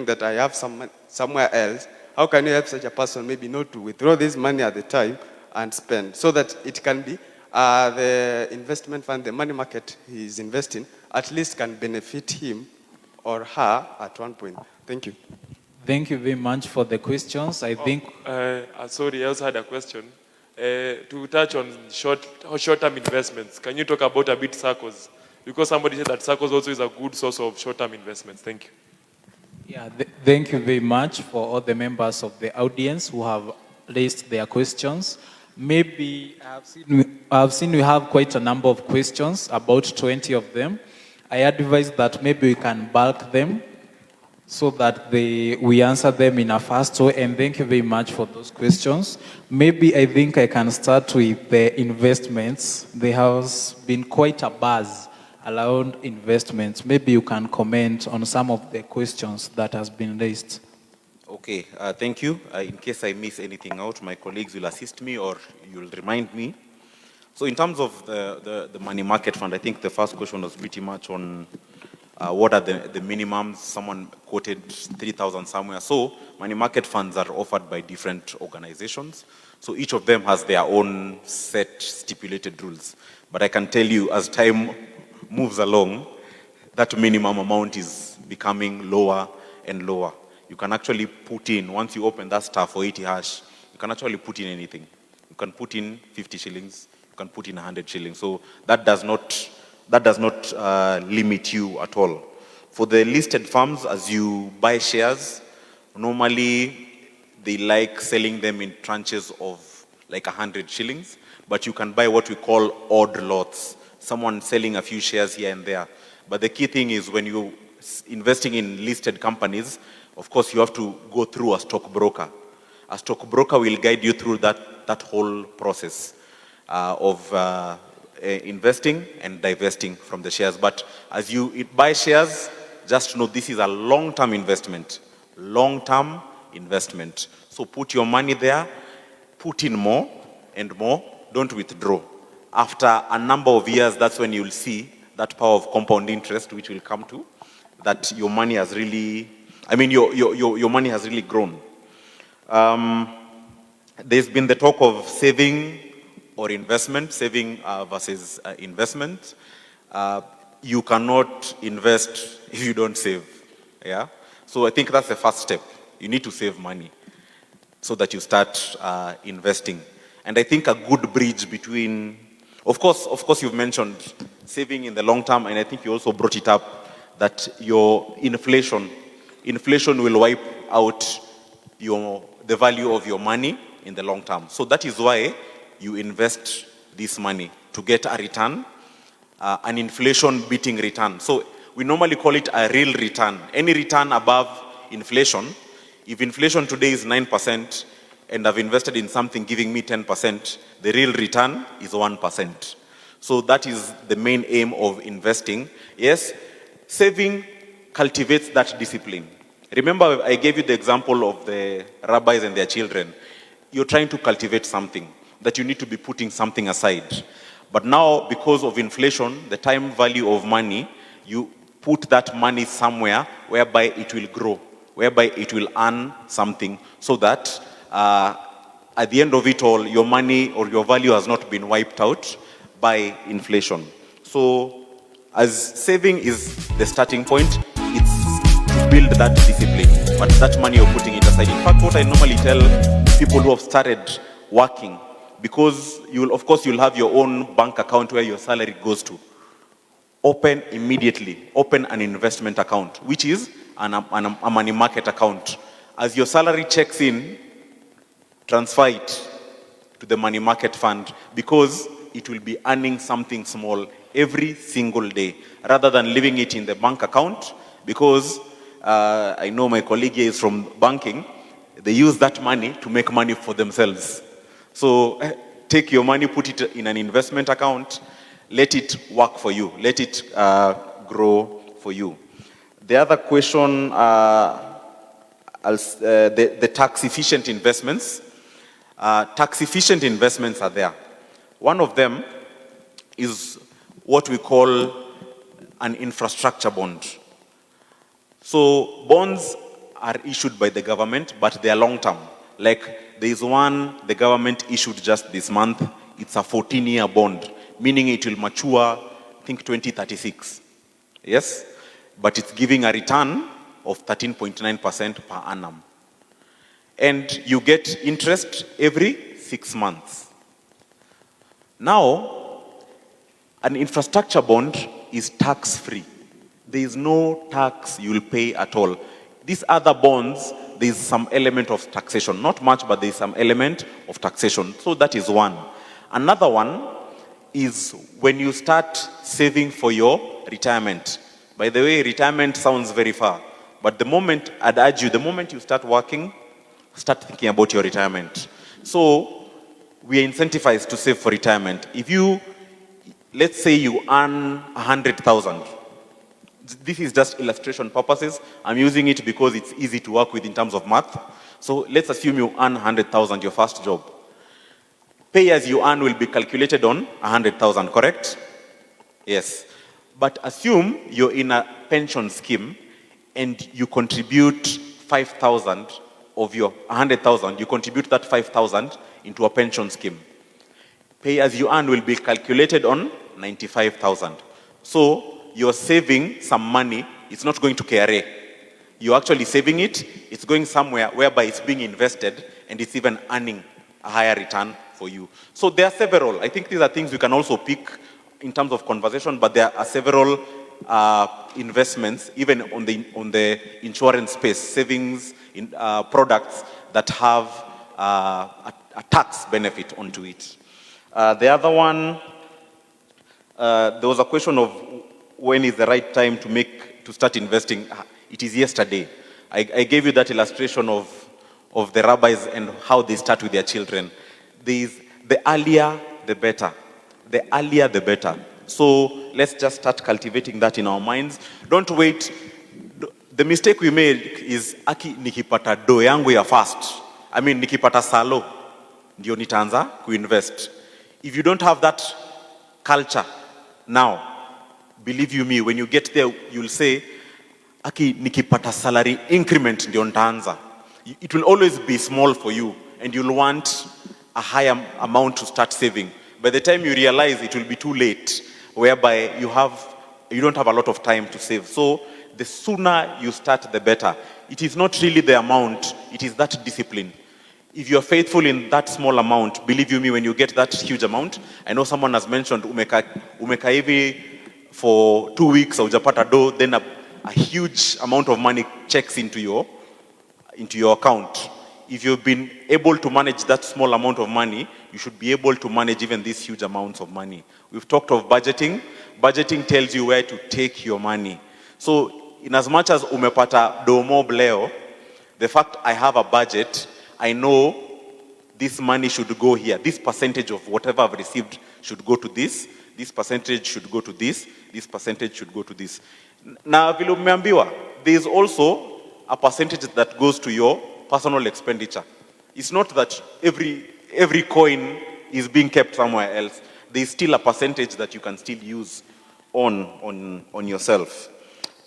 that I have somewhere else. How can you help such a person maybe not to withdraw this money at the time and spend, so that it can be the investment fund, the money market he is investing, at least can benefit him or her at one point? Thank you.
Thank you very much for the questions. I think...
Sorry, I also had a question. To touch on short-term investments, can you talk about a bit SACCOs? Because somebody said that SACCOs also is a good source of short-term investments. Thank you.
Yeah, thank you very much for all the members of the audience who have raised their questions. Maybe I've seen we have quite a number of questions, about 20 of them. I advise that maybe we can bulk them so that we answer them in a fast way, and thank you very much for those questions. Maybe I think I can start with the investments. There has been quite a buzz around investments. Maybe you can comment on some of the questions that has been raised.
Okay, thank you. In case I miss anything out, my colleagues will assist me or you'll remind me. So in terms of the money market fund, I think the first question was pretty much on what are the minimums. Someone quoted 3,000 somewhere. So money market funds are offered by different organizations. So each of them has their own set stipulated rules. But I can tell you, as time moves along, that minimum amount is becoming lower and lower. You can actually put in, once you open that star for 80 hash, you can actually put in anything. You can put in 50 shillings, you can put in 100 shillings. So that does not limit you at all. For the listed firms, as you buy shares, normally they like selling them in tranches of like 100 shillings, but you can buy what we call odd lots. Someone selling a few shares here and there. But the key thing is when you're investing in listed companies, of course you have to go through a stockbroker. A stockbroker will guide you through that whole process of investing and divesting from the shares. But as you buy shares, just know this is a long-term investment. Long-term investment. So put your money there, put in more and more, don't withdraw. After a number of years, that's when you'll see that power of compound interest, which will come to, that your money has really, your money has really grown. There's been the talk of saving or investment, saving versus investment. You cannot invest if you don't save, yeah? So I think that's the first step. You need to save money so that you start investing. And I think a good bridge between, of course you've mentioned saving in the long term, and I think you also brought it up that your inflation will wipe out the value of your money in the long term. So that is why you invest this money to get a return, an inflation-beating return. So we normally call it a real return. Any return above inflation, if inflation today is 9% and I've invested in something giving me 10%, the real return is 1%. So that is the main aim of investing. Yes, saving cultivates that discipline. Remember, I gave you the example of the rabbis and their children. You're trying to cultivate something, that you need to be putting something aside. But now, because of inflation, the time value of money, you put that money somewhere whereby it will grow, whereby it will earn something, so that at the end of it all, your money or your value has not been wiped out by inflation. So as saving is the starting point, it's to build that discipline, but that money you're putting it aside. In fact, what I normally tell people who have started working, because of course you'll have your own bank account where your salary goes to. Open an investment account, which is a money market account. As your salary checks in, transfer it to the money market fund, because it will be earning something small every single day, rather than leaving it in the bank account, because I know my colleague here is from banking. They use that money to make money for themselves. So take your money, put it in an investment account, let it work for you, let it grow for you. The other question, the tax-efficient investments. Tax-efficient investments are there. One of them is what we call an infrastructure bond. So bonds are issued by the government, but they are long-term. Like there is one the government issued just this month. It's a 14-year bond, meaning it will mature, I think, 2036. Yes? But it's giving a return of 13.9% per annum. And you get interest every 6 months. Now, an infrastructure bond is tax-free. There is no tax you will pay at all. These other bonds, there is some element of taxation. Not much, but there is some element of taxation. So that is one. Another one is when you start saving for your retirement. By the way, retirement sounds very far. But the moment, I'd urge you, the moment you start working, start thinking about your retirement. So we are incentivized to save for retirement. If you, let's say you earn 100,000. This is just illustration purposes. I'm using it because it's easy to work with in terms of math. So let's assume you earn 100,000, your first job. Pay as you earn will be calculated on 100,000, correct? Yes. But assume you're in a pension scheme and you contribute 5,000 of your 100,000, you contribute that 5,000 into a pension scheme. Pay as you earn will be calculated on 95,000. So you're saving some money. It's not going to KRA. You're actually saving it. It's going somewhere whereby it's being invested and it's even earning a higher return for you. So there are several. I think these are things we can also pick in terms of conversation, but there are several investments, even on the insurance space, savings in products that have a tax benefit onto it. The other one, there was a question of when is the right time to start investing. It is yesterday. I gave you that illustration of the rabbis and how they start with their children. The earlier, the better. The earlier, the better. So let's just start cultivating that in our minds. Don't wait. The mistake we made is, nikipata do yangu ya fast. I mean, nikipata salo, ndio nitaanza kuinvest. If you don't have that culture now, believe you me, when you get there, you'll say, nikipata salary increment ndio nitaanza. It will always be small for you, and you'll want a higher amount to start saving. By the time you realize, it will be too late, whereby you don't have a lot of time to save. So the sooner you start, the better. It is not really the amount, it is that discipline. If you're faithful in that small amount, believe you me, when you get that huge amount, I know someone has mentioned umeka hivi for 2 weeks, hujapata do, then a huge amount of money checks into your account. If you've been able to manage that small amount of money, you should be able to manage even these huge amounts of money. We've talked of budgeting. Budgeting tells you where to take your money. So in as much as umepata domo bleo, the fact I have a budget, I know this money should go here. This percentage of whatever I've received should go to this. This percentage should go to this. This percentage should go to this. Na vile umeambiwa, there is also a percentage that goes to your personal expenditure. It's not that every coin is being kept somewhere else. there's still a percentage that you can still use on yourself.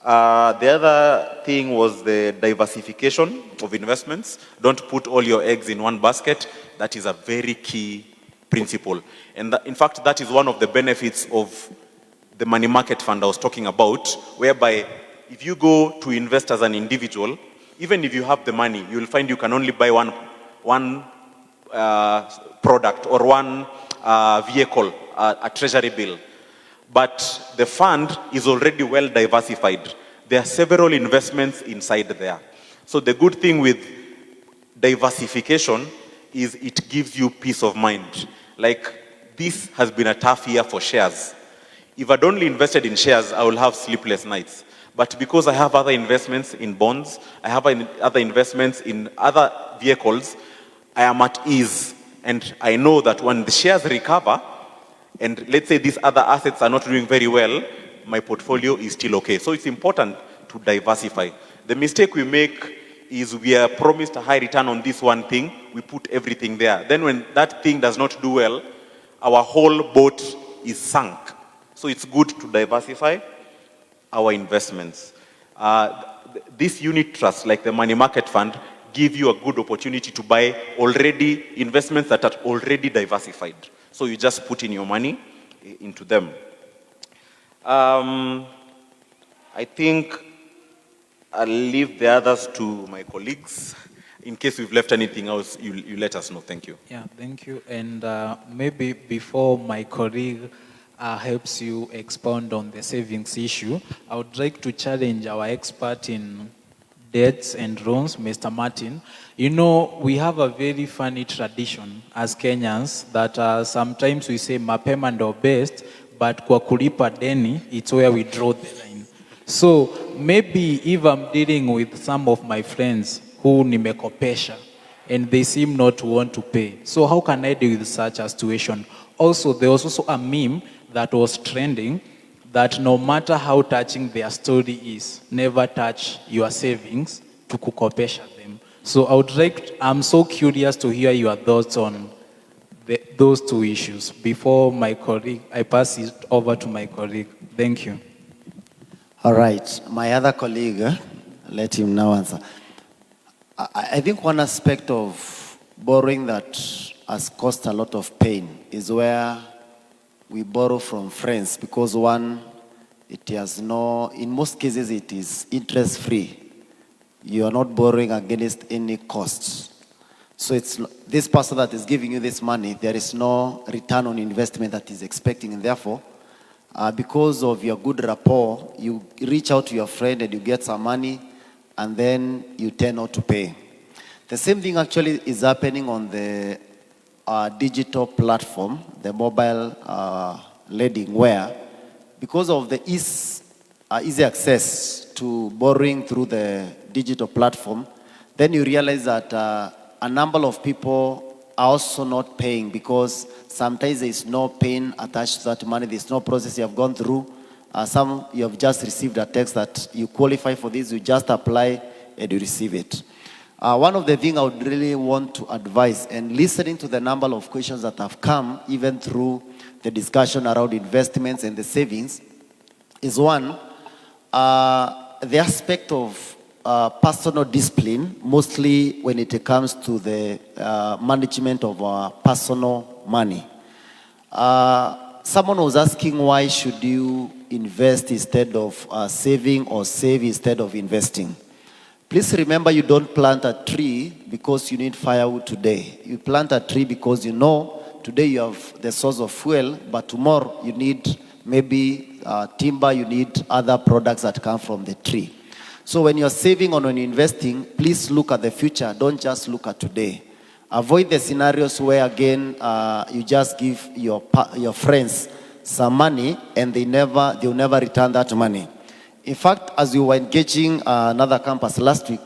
The other thing was the diversification of investments. Don't put all your eggs in one basket. That is a very key principle. And in fact, that is one of the benefits of the money market fund I was talking about, whereby if you go to invest as an individual, even if you have the money, you will find you can only buy one product or one vehicle, a treasury bill. But the fund is already well diversified. There are several investments inside there. So the good thing with diversification is it gives you peace of mind. Like, this has been a tough year for shares. If I'd only invested in shares, I will have sleepless nights. But because I have other investments in bonds, I have other investments in other vehicles, I am at ease. And I know that when the shares recover, and let's say these other assets are not doing very well, my portfolio is still okay. So it's important to diversify. The mistake we make is we are promised a high return on this one thing, we put everything there. Then when that thing does not do well, our whole boat is sunk. So it's good to diversify our investments. This unit trust, like the money market fund, give you a good opportunity to buy investments that are already diversified. So you just put in your money into them. I think I'll leave the others to my colleagues. In case we've left anything else, you let us know. Thank you.
Yeah, thank you. And maybe before my colleague helps you expound on the savings issue, I would like to challenge our expert in debts and loans, Mr. Martin. You know, we have a very funny tradition as Kenyans that sometimes we say mapema ndo best, but kwa kulipa deni, it's where we draw the line. So maybe if I'm dealing with some of my friends who nimekopesha and they seem not to want to pay, so how can I deal with such a situation? Also, there was also a meme that was trending that no matter how touching their story is, never touch your savings to kukopesha them. So I'm so curious to hear your thoughts on those two issues. Before my colleague, I pass it over to my colleague. Thank you.
All right, my other colleague, let him now answer. I think one aspect of borrowing that has caused a lot of pain is where we borrow from friends, because one, it has in most cases it is interest free. You are not borrowing against any costs. So it's this person that is giving you this money, there is no return on investment that is expecting, and therefore, because of your good rapport, you reach out to your friend and you get some money, and then you tend not to pay. The same thing actually is happening on the digital platform, the mobile lending, where because of the easy access to borrowing through the digital platform, then you realize that a number of people are also not paying, because sometimes there is no pain attached to that money. There's no process you have gone through. Some you have just received a text that you qualify for this, you just apply and you receive it. One of the things I would really want to advise, and listening to the number of questions that have come, even through the discussion around investments and the savings, is one, the aspect of personal discipline, mostly when it comes to the management of our personal money. Someone was asking, why should you invest instead of saving, or save instead of investing? Please remember, you don't plant a tree because you need firewood today. You plant a tree because you know today you have the source of fuel, but tomorrow you need maybe timber, you need other products that come from the tree. So when you're saving or when you're investing, please look at the future. Don't just look at today. Avoid the scenarios where, again, you just give your friends some money and they'll never return that money. In fact, as we were engaging another campus last week,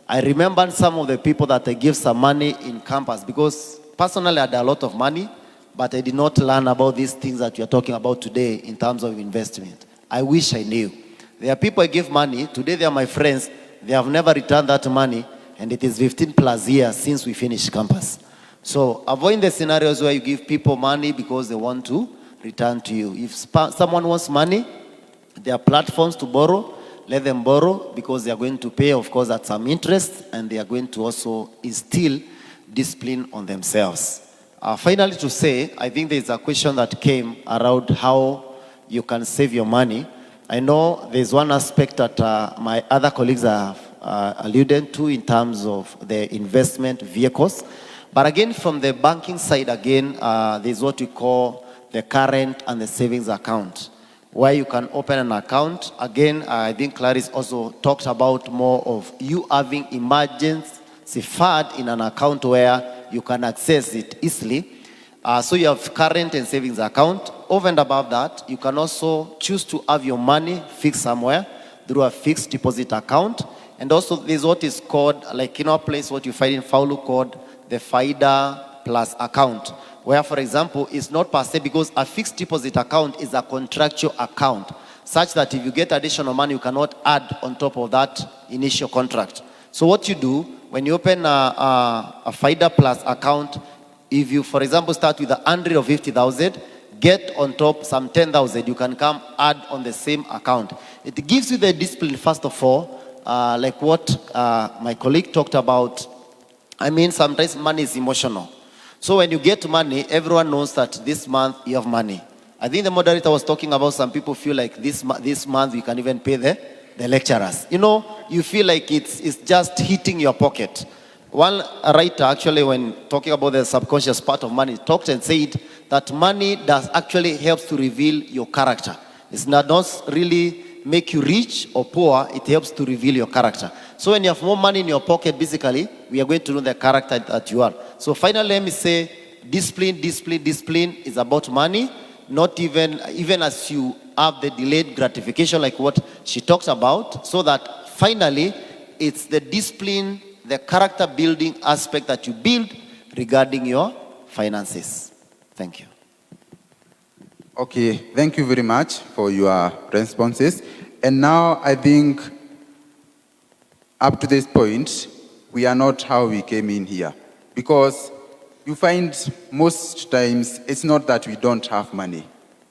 I remembered some of the people that I gave some money in campus, because personally I had a lot of money, but I did not learn about these things that we are talking about today in terms of investment. I wish I knew. There are people I give money, today they are my friends, they have never returned that money, and it is 15 plus years since we finished campus. So avoid the scenarios where you give people money because they want to return to you. If someone wants money, there are platforms to borrow. Let them borrow because they are going to pay, of course, at some interest, and they are going to also instill discipline on themselves. Finally, to say, I think there is a question that came around how you can save your money. I know there's one aspect that my other colleagues have alluded to in terms of the investment vehicles. But again, from the banking side, again, there's what we call the current and the savings account, where you can open an account. Again, I think Clarice also talked about more of you having emergency fund in an account where you can access it easily. So you have current and savings account. Over and above that, you can also choose to have your money fixed somewhere through a fixed deposit account. And also there's what is called, like in our place, what you find in Faulu called the FIDA plus account, where, for example, it's not per se, because a fixed deposit account is a contractual account, such that if you get additional money, you cannot add on top of that initial contract. So what you do, when you open a FIDA plus account, if you, for example, start with 150,000, get on top some 10,000, you can come add on the same account. It gives you the discipline, first of all, like what my colleague talked about. I mean, sometimes money is emotional. So when you get money, everyone knows that this month you have money. I think the moderator was talking about some people feel like this month you can even pay the lecturers. You know, you feel like it's just hitting your pocket. One writer actually, when talking about the subconscious part of money, talked and said that money does actually helps to reveal your character. It's not really make you rich or poor, it helps to reveal your character. So when you have more money in your pocket, basically, we are going to know the character that you are. So finally, let me say, discipline is about money, not even as you have the delayed gratification like what she talks about, so that finally, it's the discipline, the character building aspect that you build regarding your finances. Thank you.
Okay, thank you very much for your responses. And now I think up to this point, we are not how we came in here. Because you find most times it's not that we don't have money.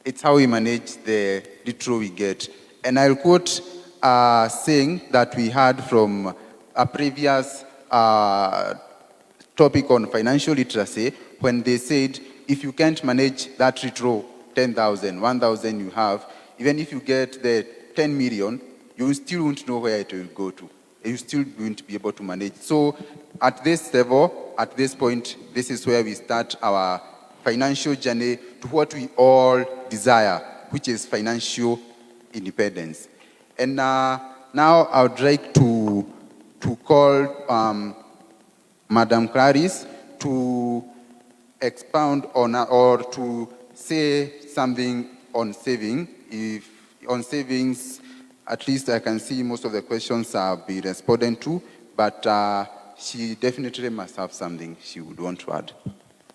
It's how we manage the little we get. And I'll quote a saying that we had from a previous topic on financial literacy, when they said, if you can't manage that little 10,000, 1,000 you have, even if you get the 10 million, you still won't know where it will go to. You still won't be able to manage. So at this level, at this point, this is where we start our financial journey to what we all desire, which is financial independence. And now I would like to call Madam Clarice to expound on or to say something on saving. If on savings, at least I can see most of the questions are being responded to, but she definitely must have something she would want to add.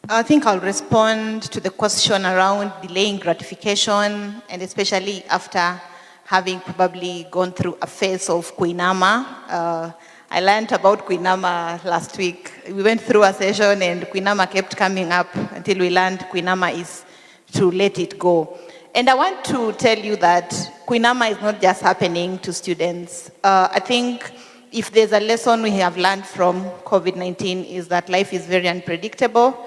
I think I'll respond to the question around delaying gratification, and especially after having probably gone through a phase of Kuinama. I learned about Kuinama last week. We went through a session and Kuinama kept coming up until we learned Kuinama is to let it go. And I want to tell you that Kuinama is not just happening to students. I think if there's a lesson we have learned from COVID-19 is that life is very unpredictable.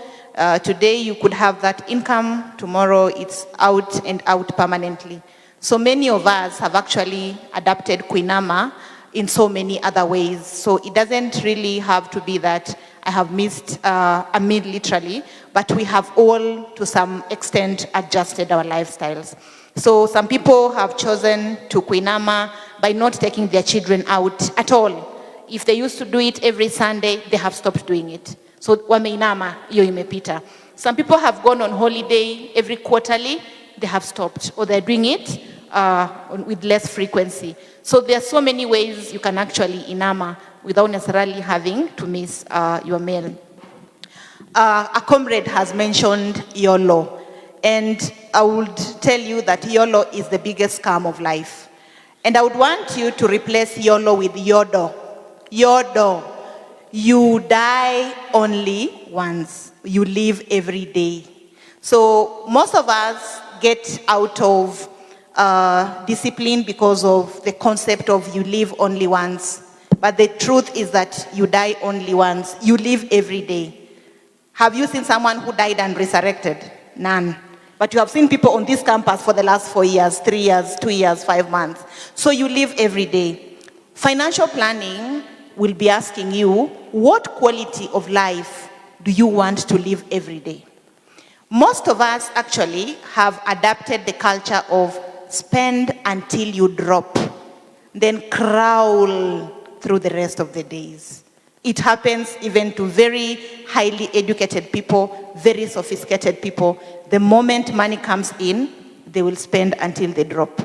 Today you could have that income, tomorrow it's out and out permanently. So many of us have actually adapted Kuinama in so many other ways. So it doesn't really have to be that I have missed a meal literally, but we have all, to some extent, adjusted our lifestyles. So some people have chosen to Kuinama by not taking their children out at all. If they used to do it every Sunday, they have stopped doing it. So wameinama, iyo imepita. Some people have gone on holiday every quarterly, they have stopped, or they're doing it with less frequency. So there are so many ways you can actually inama without necessarily having to miss your meal. A comrade has mentioned YOLO, and I would tell you that YOLO is the biggest scam of life. And I would want you to replace YOLO with YODO. YODO. You die only once. You live every day. So most of us, get out of discipline because of the concept of you live only once. But the truth is that you die only once. You live every day. Have you seen someone who died and resurrected? None. But you have seen people on this campus for the last 4 years, 3 years, 2 years, 5 months. So you live every day. Financial planning will be asking you, what quality of life do you want to live every day? Most of us actually have adapted the culture of spend until you drop, then crawl through the rest of the days. It happens even to very highly educated people, very sophisticated people. The moment money comes in, they will spend until they drop.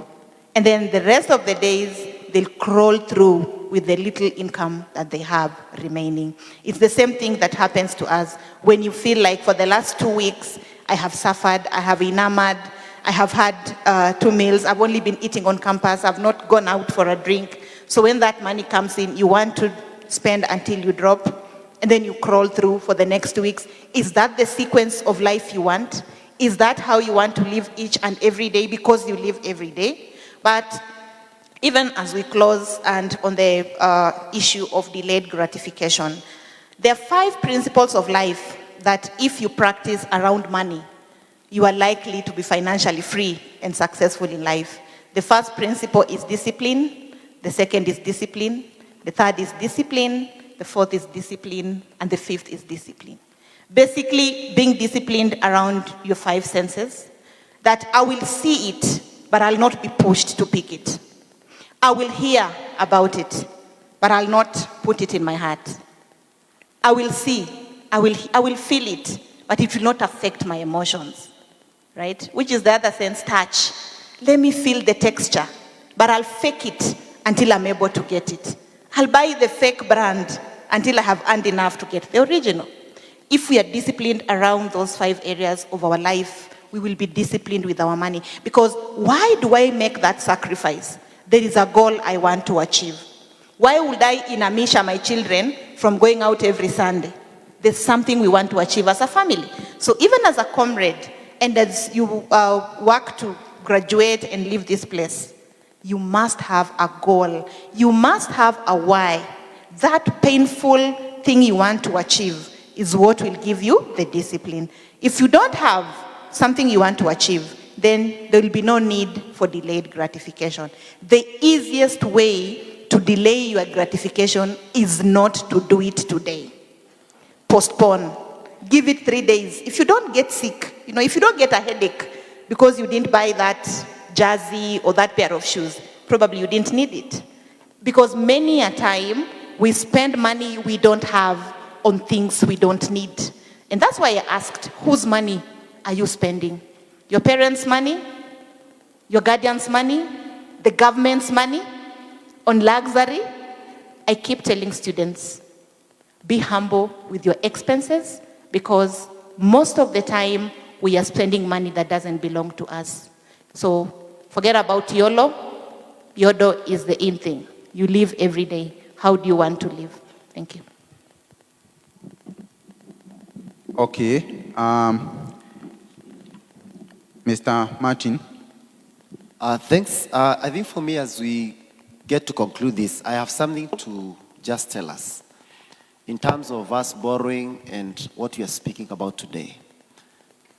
And then the rest of the days, they'll crawl through with the little income that they have remaining. It's the same thing that happens to us when you feel like for the last 2 weeks, I have suffered, I have enamored, I have had 2 meals, I've only been eating on campus, I've not gone out for a drink. So when that money comes in, you want to spend until you drop, and then you crawl through for the next 2 weeks. Is that the sequence of life you want? Is that how you want to live each and every day because you live every day? But even as we close and on the issue of delayed gratification, there are 5 principles of life that if you practice around money, you are likely to be financially free and successful in life. The first principle is discipline. The second is discipline. The third is discipline. The fourth is discipline. And the fifth is discipline. Basically, being disciplined around your 5 senses, that I will see it, but I'll not be pushed to pick it. I will hear about it, but I'll not put it in my heart. I will see, I will feel it, but it will not affect my emotions, right? Which is the other sense, touch. Let me feel the texture, but I'll fake it until I'm able to get it. I'll buy the fake brand until I have earned enough to get the original. If we are disciplined around those 5 areas of our life, we will be disciplined with our money. Because why do I make that sacrifice? There is a goal I want to achieve. Why would I inamisha my children from going out every Sunday? There's something we want to achieve as a family. So even as a comrade, and as you work to graduate and leave this place, you must have a goal. You must have a why. That painful thing you want to achieve is what will give you the discipline. If you don't have something you want to achieve, then there will be no need for delayed gratification. The easiest way to delay your gratification is not to do it today. Postpone. Give it 3 days. If you don't get sick, if you don't get a headache because you didn't buy that jersey or that pair of shoes, probably you didn't need it. Because many a time, we spend money we don't have on things we don't need. And that's why I asked, whose money are you spending? Your parents' money? Your guardian's money? The government's money? On luxury? I keep telling students, be humble with your expenses, because most of the time we are spending money that doesn't belong to us. So forget about YOLO. YOLO is the in thing. You live every day. How do you want to live? Thank you.
Okay. Mr. Martin.
Thanks. I think for me, as we get to conclude this, I have something to just tell us in terms of us borrowing and what we are speaking about today.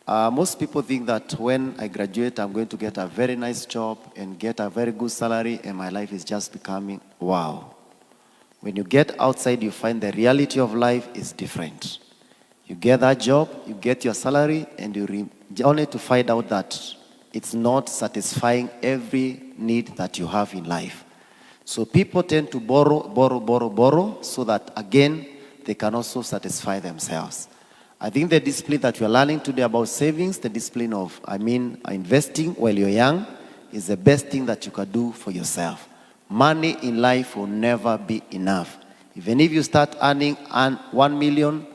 Most people think that when I graduate, I'm going to get a very nice job and get a very good salary, and my life is just becoming wow. When you get outside, you find the reality of life is different. You get that job, you get your salary, and you only to find out that it's not satisfying every need that you have in life. So people tend to borrow, so that again, they can also satisfy themselves. I think the discipline that we are learning today about savings, the discipline of, investing while you're young, is the best thing that you can do for yourself. Money in life will never be enough. Even if you start earning 1 million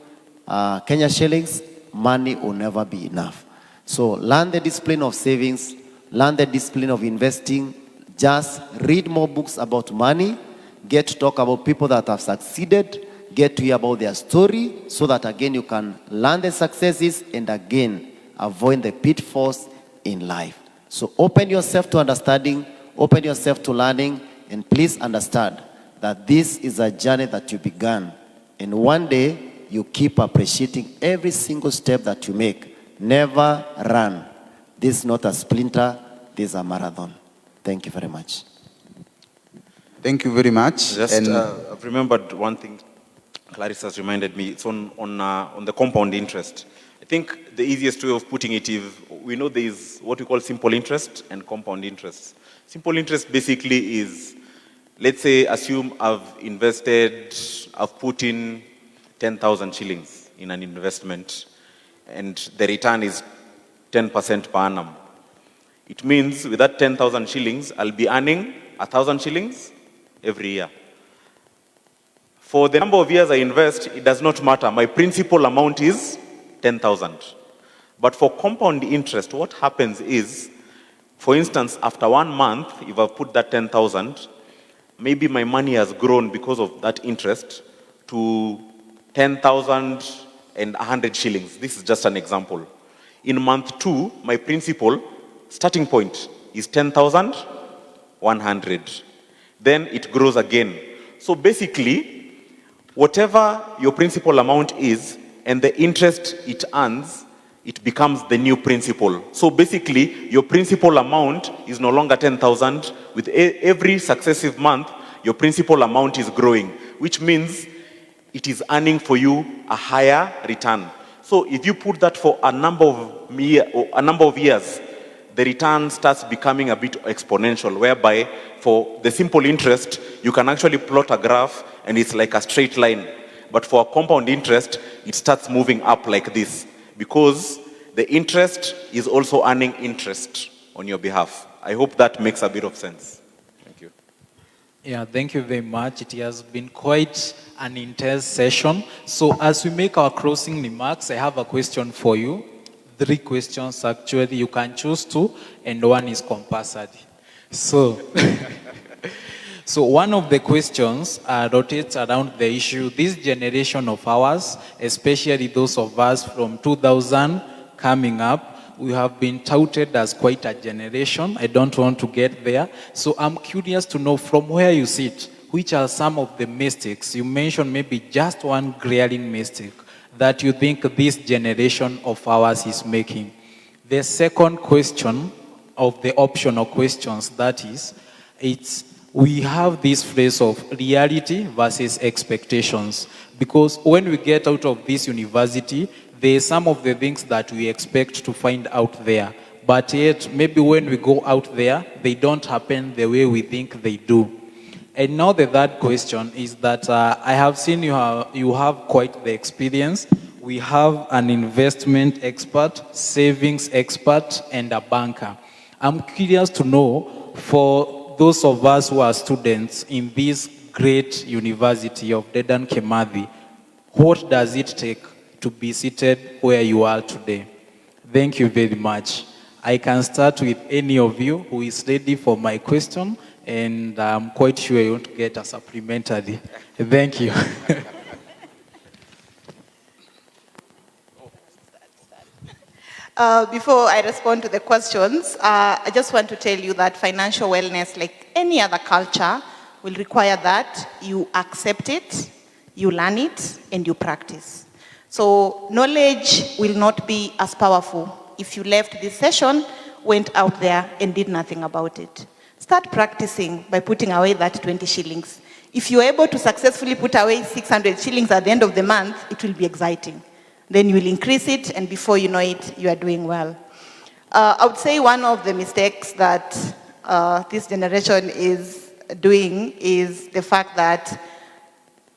Kenya shillings, money will never be enough. So learn the discipline of savings, learn the discipline of investing, just read more books about money, get to talk about people that have succeeded, get to hear about their story, so that again you can learn the successes and again avoid the pitfalls in life. So open yourself to understanding, open yourself to learning, and please understand that this is a journey that you began. And one day, you keep appreciating every single step that you make. Never run. This is not a splinter, this is a marathon. Thank you very much.
Thank you very much.
Just, I've remembered one thing Clarissa has reminded me. It's on the compound interest. I think the easiest way of putting it is, we know there is what we call simple interest and compound interest. Simple interest basically is, let's say, assume I've put in 10,000 shillings in an investment, and the return is 10% per annum. It means with that 10,000 shillings, I'll be earning 1,000 shillings every year. For the number of years I invest, it does not matter. My principal amount is 10,000. But for compound interest, what happens is, for instance, after 1 month, if I've put that 10,000, maybe my money has grown because of that interest to 10,100 shillings. This is just an example. In month 2, my principal starting point is 10,100. Then it grows again. So basically, whatever your principal amount is and the interest it earns, it becomes the new principal. So basically, your principal amount is no longer 10,000. With every successive month, your principal amount is growing, which means it is earning for you a higher return. So if you put that for a number of years, the return starts becoming a bit exponential, whereby for the simple interest, you can actually plot a graph and it's like a straight line. But for a compound interest, it starts moving up like this, because the interest is also earning interest on your behalf. I hope that makes a bit of sense. Thank you.
Yeah, thank you very much. It has been quite an intense session. So as we make our closing remarks, I have a question for you. 3 questions actually, you can choose 2, and 1 is compulsory. So, so one of the questions rotates around the issue, this generation of ours, especially those of us from 2000 coming up, we have been touted as quite a generation. I don't want to get there. So I'm curious to know, from where you sit, which are some of the mistakes? You mentioned maybe just one glaring mistake that you think this generation of ours is making. The second question of the optional questions, that is, we have this phrase of reality versus expectations. Because when we get out of this university, there are some of the things that we expect to find out there. But yet, maybe when we go out there, they don't happen the way we think they do. And now the third question is that I have seen you have quite the experience. We have an investment expert, savings expert, and a banker. I'm curious to know, for those of us who are students in this great university of Dedan Kimathi, what does it take to be seated where you are today? Thank you very much. I can start with any of you who is ready for my question, and I'm quite sure you won't get a supplementary. Thank you.
Before I respond to the questions, I just want to tell you that financial wellness, like any other culture, will require that you accept it, you learn it, and you practice. So knowledge will not be as powerful if you left this session, went out there, and did nothing about it. Start practicing by putting away that 20 shillings. If you're able to successfully put away 600 shillings at the end of the month, it will be exciting. Then you will increase it, and before you know it, you are doing well. I would say one of the mistakes that this generation is doing is the fact that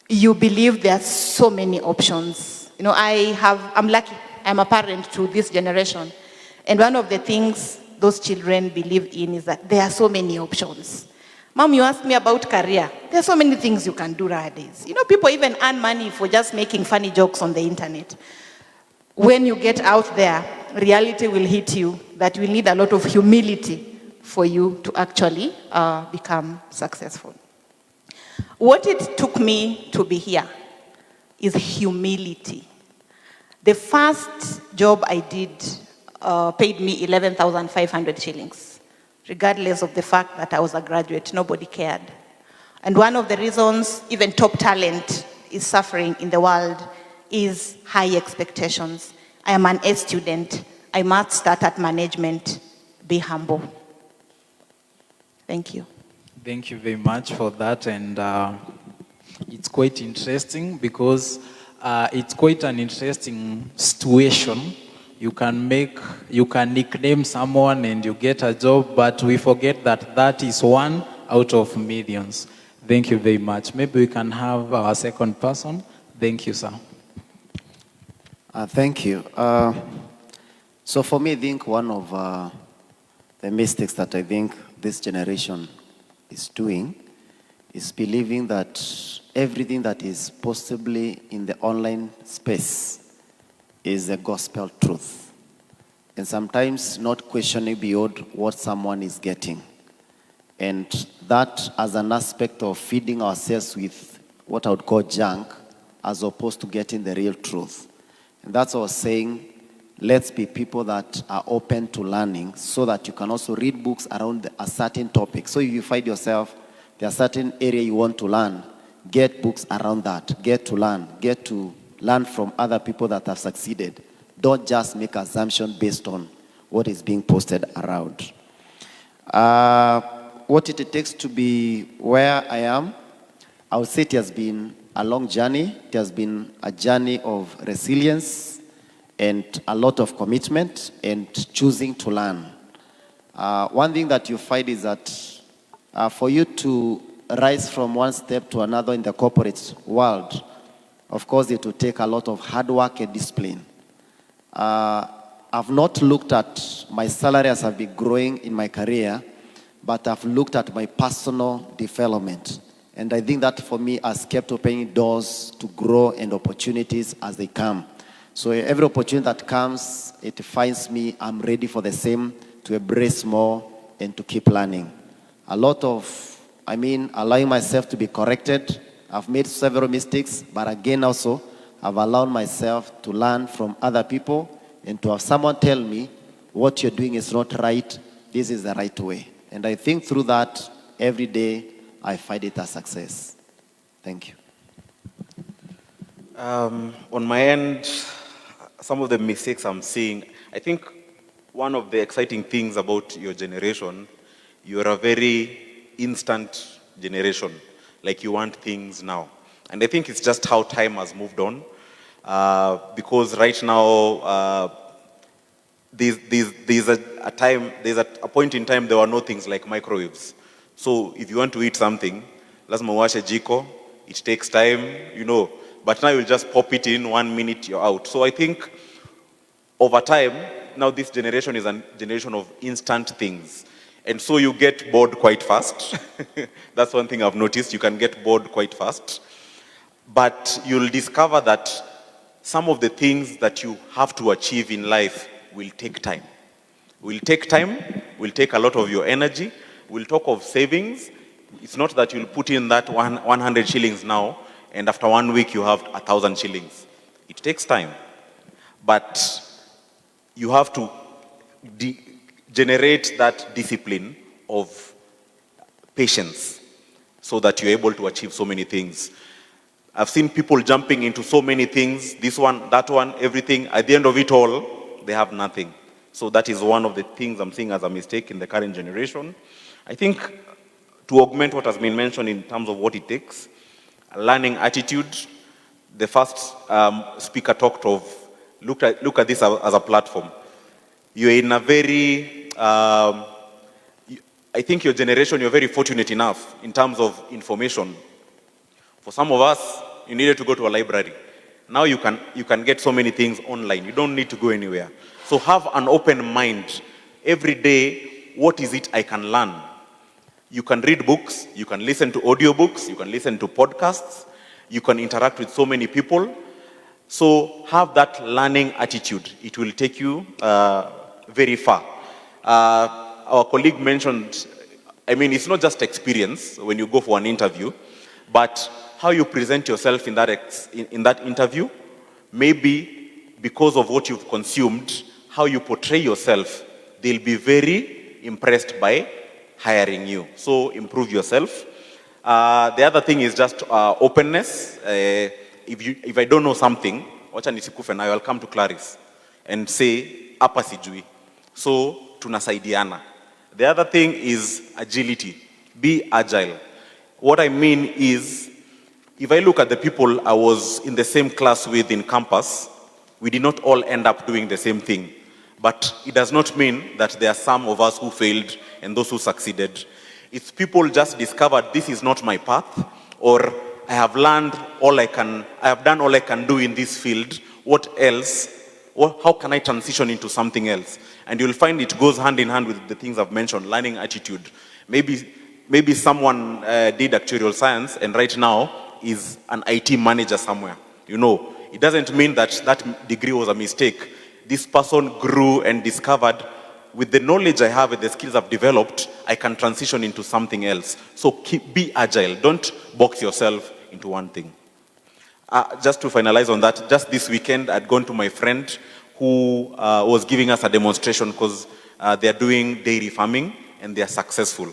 you believe there are so many options. You know, I'm lucky, I'm a parent to this generation. And one of the things those children believe in is that there are so many options. Mom, you asked me about career. There are so many things you can do nowadays. You know, people even earn money for just making funny jokes on the internet. When you get out there, reality will hit you that you will need a lot of humility for you to actually become successful. What it took me to be here is humility. The first job I did paid me 11,500 shillings, regardless of the fact that I was a graduate. Nobody cared. And one of the reasons even top talent is suffering in the world is high expectations. I am an A student. I must start at management. Be humble. Thank you.
Thank you very much for that. And it's quite interesting because it's quite an interesting situation. You can nickname someone and you get a job, but we forget that that is one out of millions. Thank you very much. Maybe we can have our second person. Thank you, sir.
Thank you. So for me, I think one of the mistakes that I think this generation is doing is believing that everything that is possibly in the online space is the gospel truth. And sometimes not questioning beyond what someone is getting. And that as an aspect of feeding ourselves with what I would call junk, as opposed to getting the real truth. And that's what I was saying, let's be people that are open to learning so that you can also read books around a certain topic. So if you find yourself, there's a certain area you want to learn, get books around that, get to learn from other people that have succeeded. Don't just make assumptions based on what is being posted around. What it takes to be where I am, I would say it has been a long journey. It has been a journey of resilience and a lot of commitment and choosing to learn. One thing that you find is that for you to rise from one step to another in the corporate world, of course, it will take a lot of hard work and discipline. I've not looked at my salary as I've been growing in my career, but I've looked at my personal development. And I think that for me has kept opening doors to grow and opportunities as they come. So every opportunity that comes, it finds me, I'm ready for the same, to embrace more and to keep learning. Allowing myself to be corrected. I've made several mistakes, but again also, I've allowed myself to learn from other people and to have someone tell me, what you're doing is not right, this is the right way. And I think through that, every day, I find it a success. Thank you.
On my end, some of the mistakes I'm seeing, I think one of the exciting things about your generation, you're a very instant generation. Like you want things now. And I think it's just how time has moved on. Because right now, there's a point in time there were no things like microwaves. So if you want to eat something, lazima uwashe jiko, it takes time, but now you'll just pop it in 1 minute, you're out. So I think over time, now this generation is a generation of instant things. And so you get bored quite fast. That's one thing I've noticed, you can get bored quite fast. But you'll discover that some of the things that you have to achieve in life will take time. Will take time, will take a lot of your energy. We'll talk of savings. It's not that you'll put in that 100 shillings now, and after 1 week you have 1,000 shillings. It takes time. But you have to generate that discipline of patience so that you're able to achieve so many things. I've seen people jumping into so many things, this one, that one, everything. At the end of it all, they have nothing. So that is one of the things I'm seeing as a mistake in the current generation. I think to augment what has been mentioned in terms of what it takes, a learning attitude, the first speaker talked of, look at this as a platform. You're in a very, I think your generation, you're very fortunate enough in terms of information. For some of us, you needed to go to a library. Now you can get so many things online. You don't need to go anywhere. So have an open mind. Every day, what is it I can learn? You can read books, you can listen to audiobooks, you can listen to podcasts, you can interact with so many people. So have that learning attitude. It will take you very far. Our colleague mentioned, it's not just experience when you go for an interview, but how you present yourself in that interview. Maybe because of what you've consumed, how you portray yourself, they'll be very impressed by hiring you. So improve yourself. The other thing is just openness. If I don't know something, wacha nisikufe nayo, I'll come to Clarice and say, hapa sijui. So tunasaidiana. The other thing is agility. Be agile. What I mean is, if I look at the people I was in the same class with in campus, we did not all end up doing the same thing. But it does not mean that there are some of us who failed and those who succeeded. It's people just discovered this is not my path, or I have learned all I have done all I can do in this field. What else? How can I transition into something else? And you'll find it goes hand in hand with the things I've mentioned, learning attitude. Maybe someone did actuarial science and right now is an IT manager somewhere. You know, it doesn't mean that that degree was a mistake. This person grew and discovered, with the knowledge I have and the skills I've developed, I can transition into something else. So be agile. Don't box yourself into one thing. Just to finalize on that, just this weekend, I'd gone to my friend who was giving us a demonstration because they're doing dairy farming and they're successful.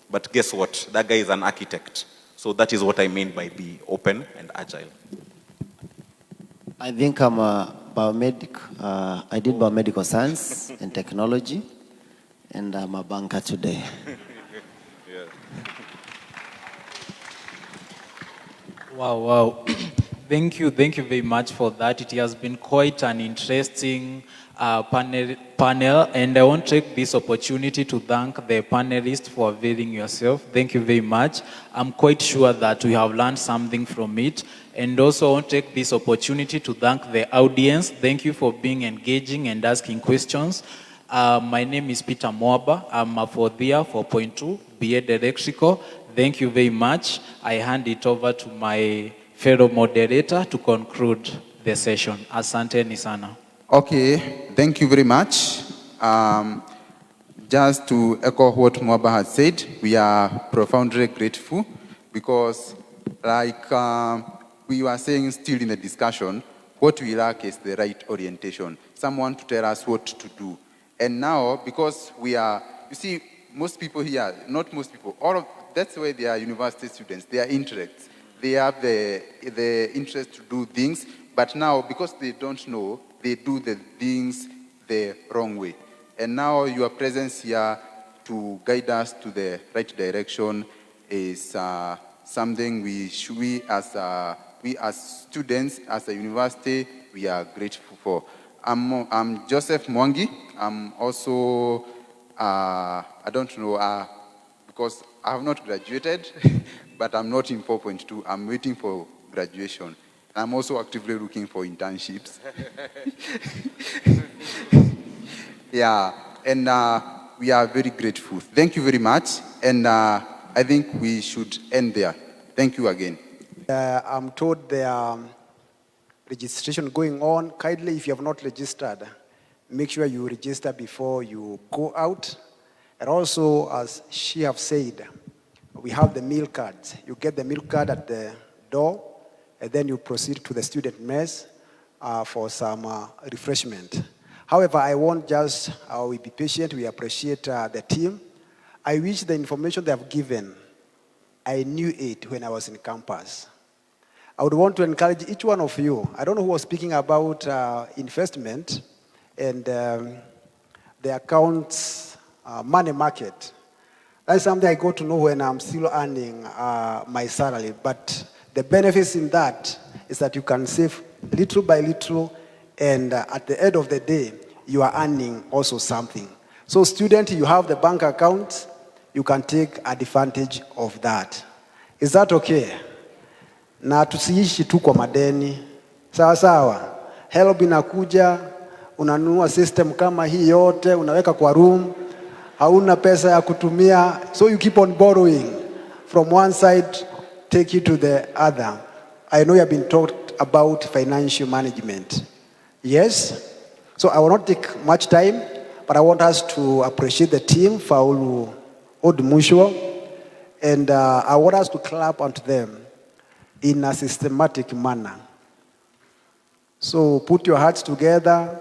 But guess what? That guy is an architect. So that is what I mean by be open and agile.
I think I'm a biomedic. I did biomedical science and technology, and I'm a banker today.
Yeah.
Wow. Thank you very much for that. It has been quite an interesting panel, and I want to take this opportunity to thank the panelists for availing yourself. Thank you very much. I'm quite sure that we have learned something from it, and also I want to take this opportunity to thank the audience. Thank you for being engaging and asking questions. My name is Peter Mwaba. I'm a fourth year 4.2 BA Electrical. Thank you very much. I hand it over to my fellow moderator to conclude the session. Asante sana.
Okay, thank you very much. Just to echo what Mwaba has said, we are profoundly grateful because, like we were saying still in the discussion, what we lack is the right orientation, someone to tell us what to do. And now, because we are, you see, most people here, not most people, that's why they are university students, they are interests. They have the interest to do things, but now, because they don't know, they do the things the wrong way. And now your presence here to guide us to the right direction is something we as students, as a university, we are grateful for. I'm Joseph Mwangi. I'm also, I don't know, because I have not graduated, but I'm not in 4.2. I'm waiting for graduation. I'm also actively looking for internships. Yeah, and we are very grateful. Thank you very much, and I think we should end there. Thank you again.
I'm told there are registration going on. Kindly, if you have not registered, make sure you register before you go out. And also, as she have said, we have the meal cards. You get the meal card at the door, and then you proceed to the student mess for some refreshment. However, I won't just, we be patient, we appreciate the team. I wish the information they have given, I knew it when I was in campus. I would want to encourage each one of you. I don't know who was speaking about investment and the accounts, money market. That's something I got to know when I'm still earning my salary. But the benefits in that is that you can save little by little, and at the end of the day, you are earning also something. So student, you have the bank account, you can take advantage of that. Is that okay? Na tusiishi tu kwa madeni. Sawa sawa. Help inakuja, unanunua system kama hii yote, unaweka kwa room, hauna pesa ya kutumia, so you keep on borrowing from one side, take you to the other. I know you have been taught about financial management. Yes? So I will not take much time, but I want us to appreciate the team, Faulu Odmusho, and I want us to clap onto them in a systematic manner. So put your hearts together.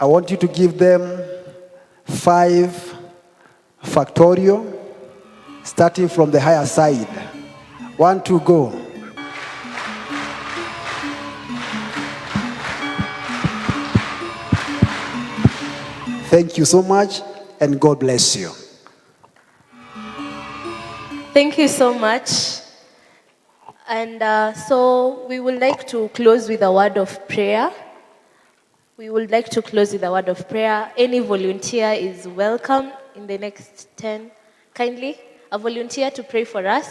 I want you to give them 5 factorial, starting from the higher side. 1, 2, go. Thank you so much, and God bless you.
Thank you so much. And so we would like to close with a word of prayer. We would like to close with a word of prayer. Any volunteer is welcome in the next 10. Kindly, a volunteer to pray for us.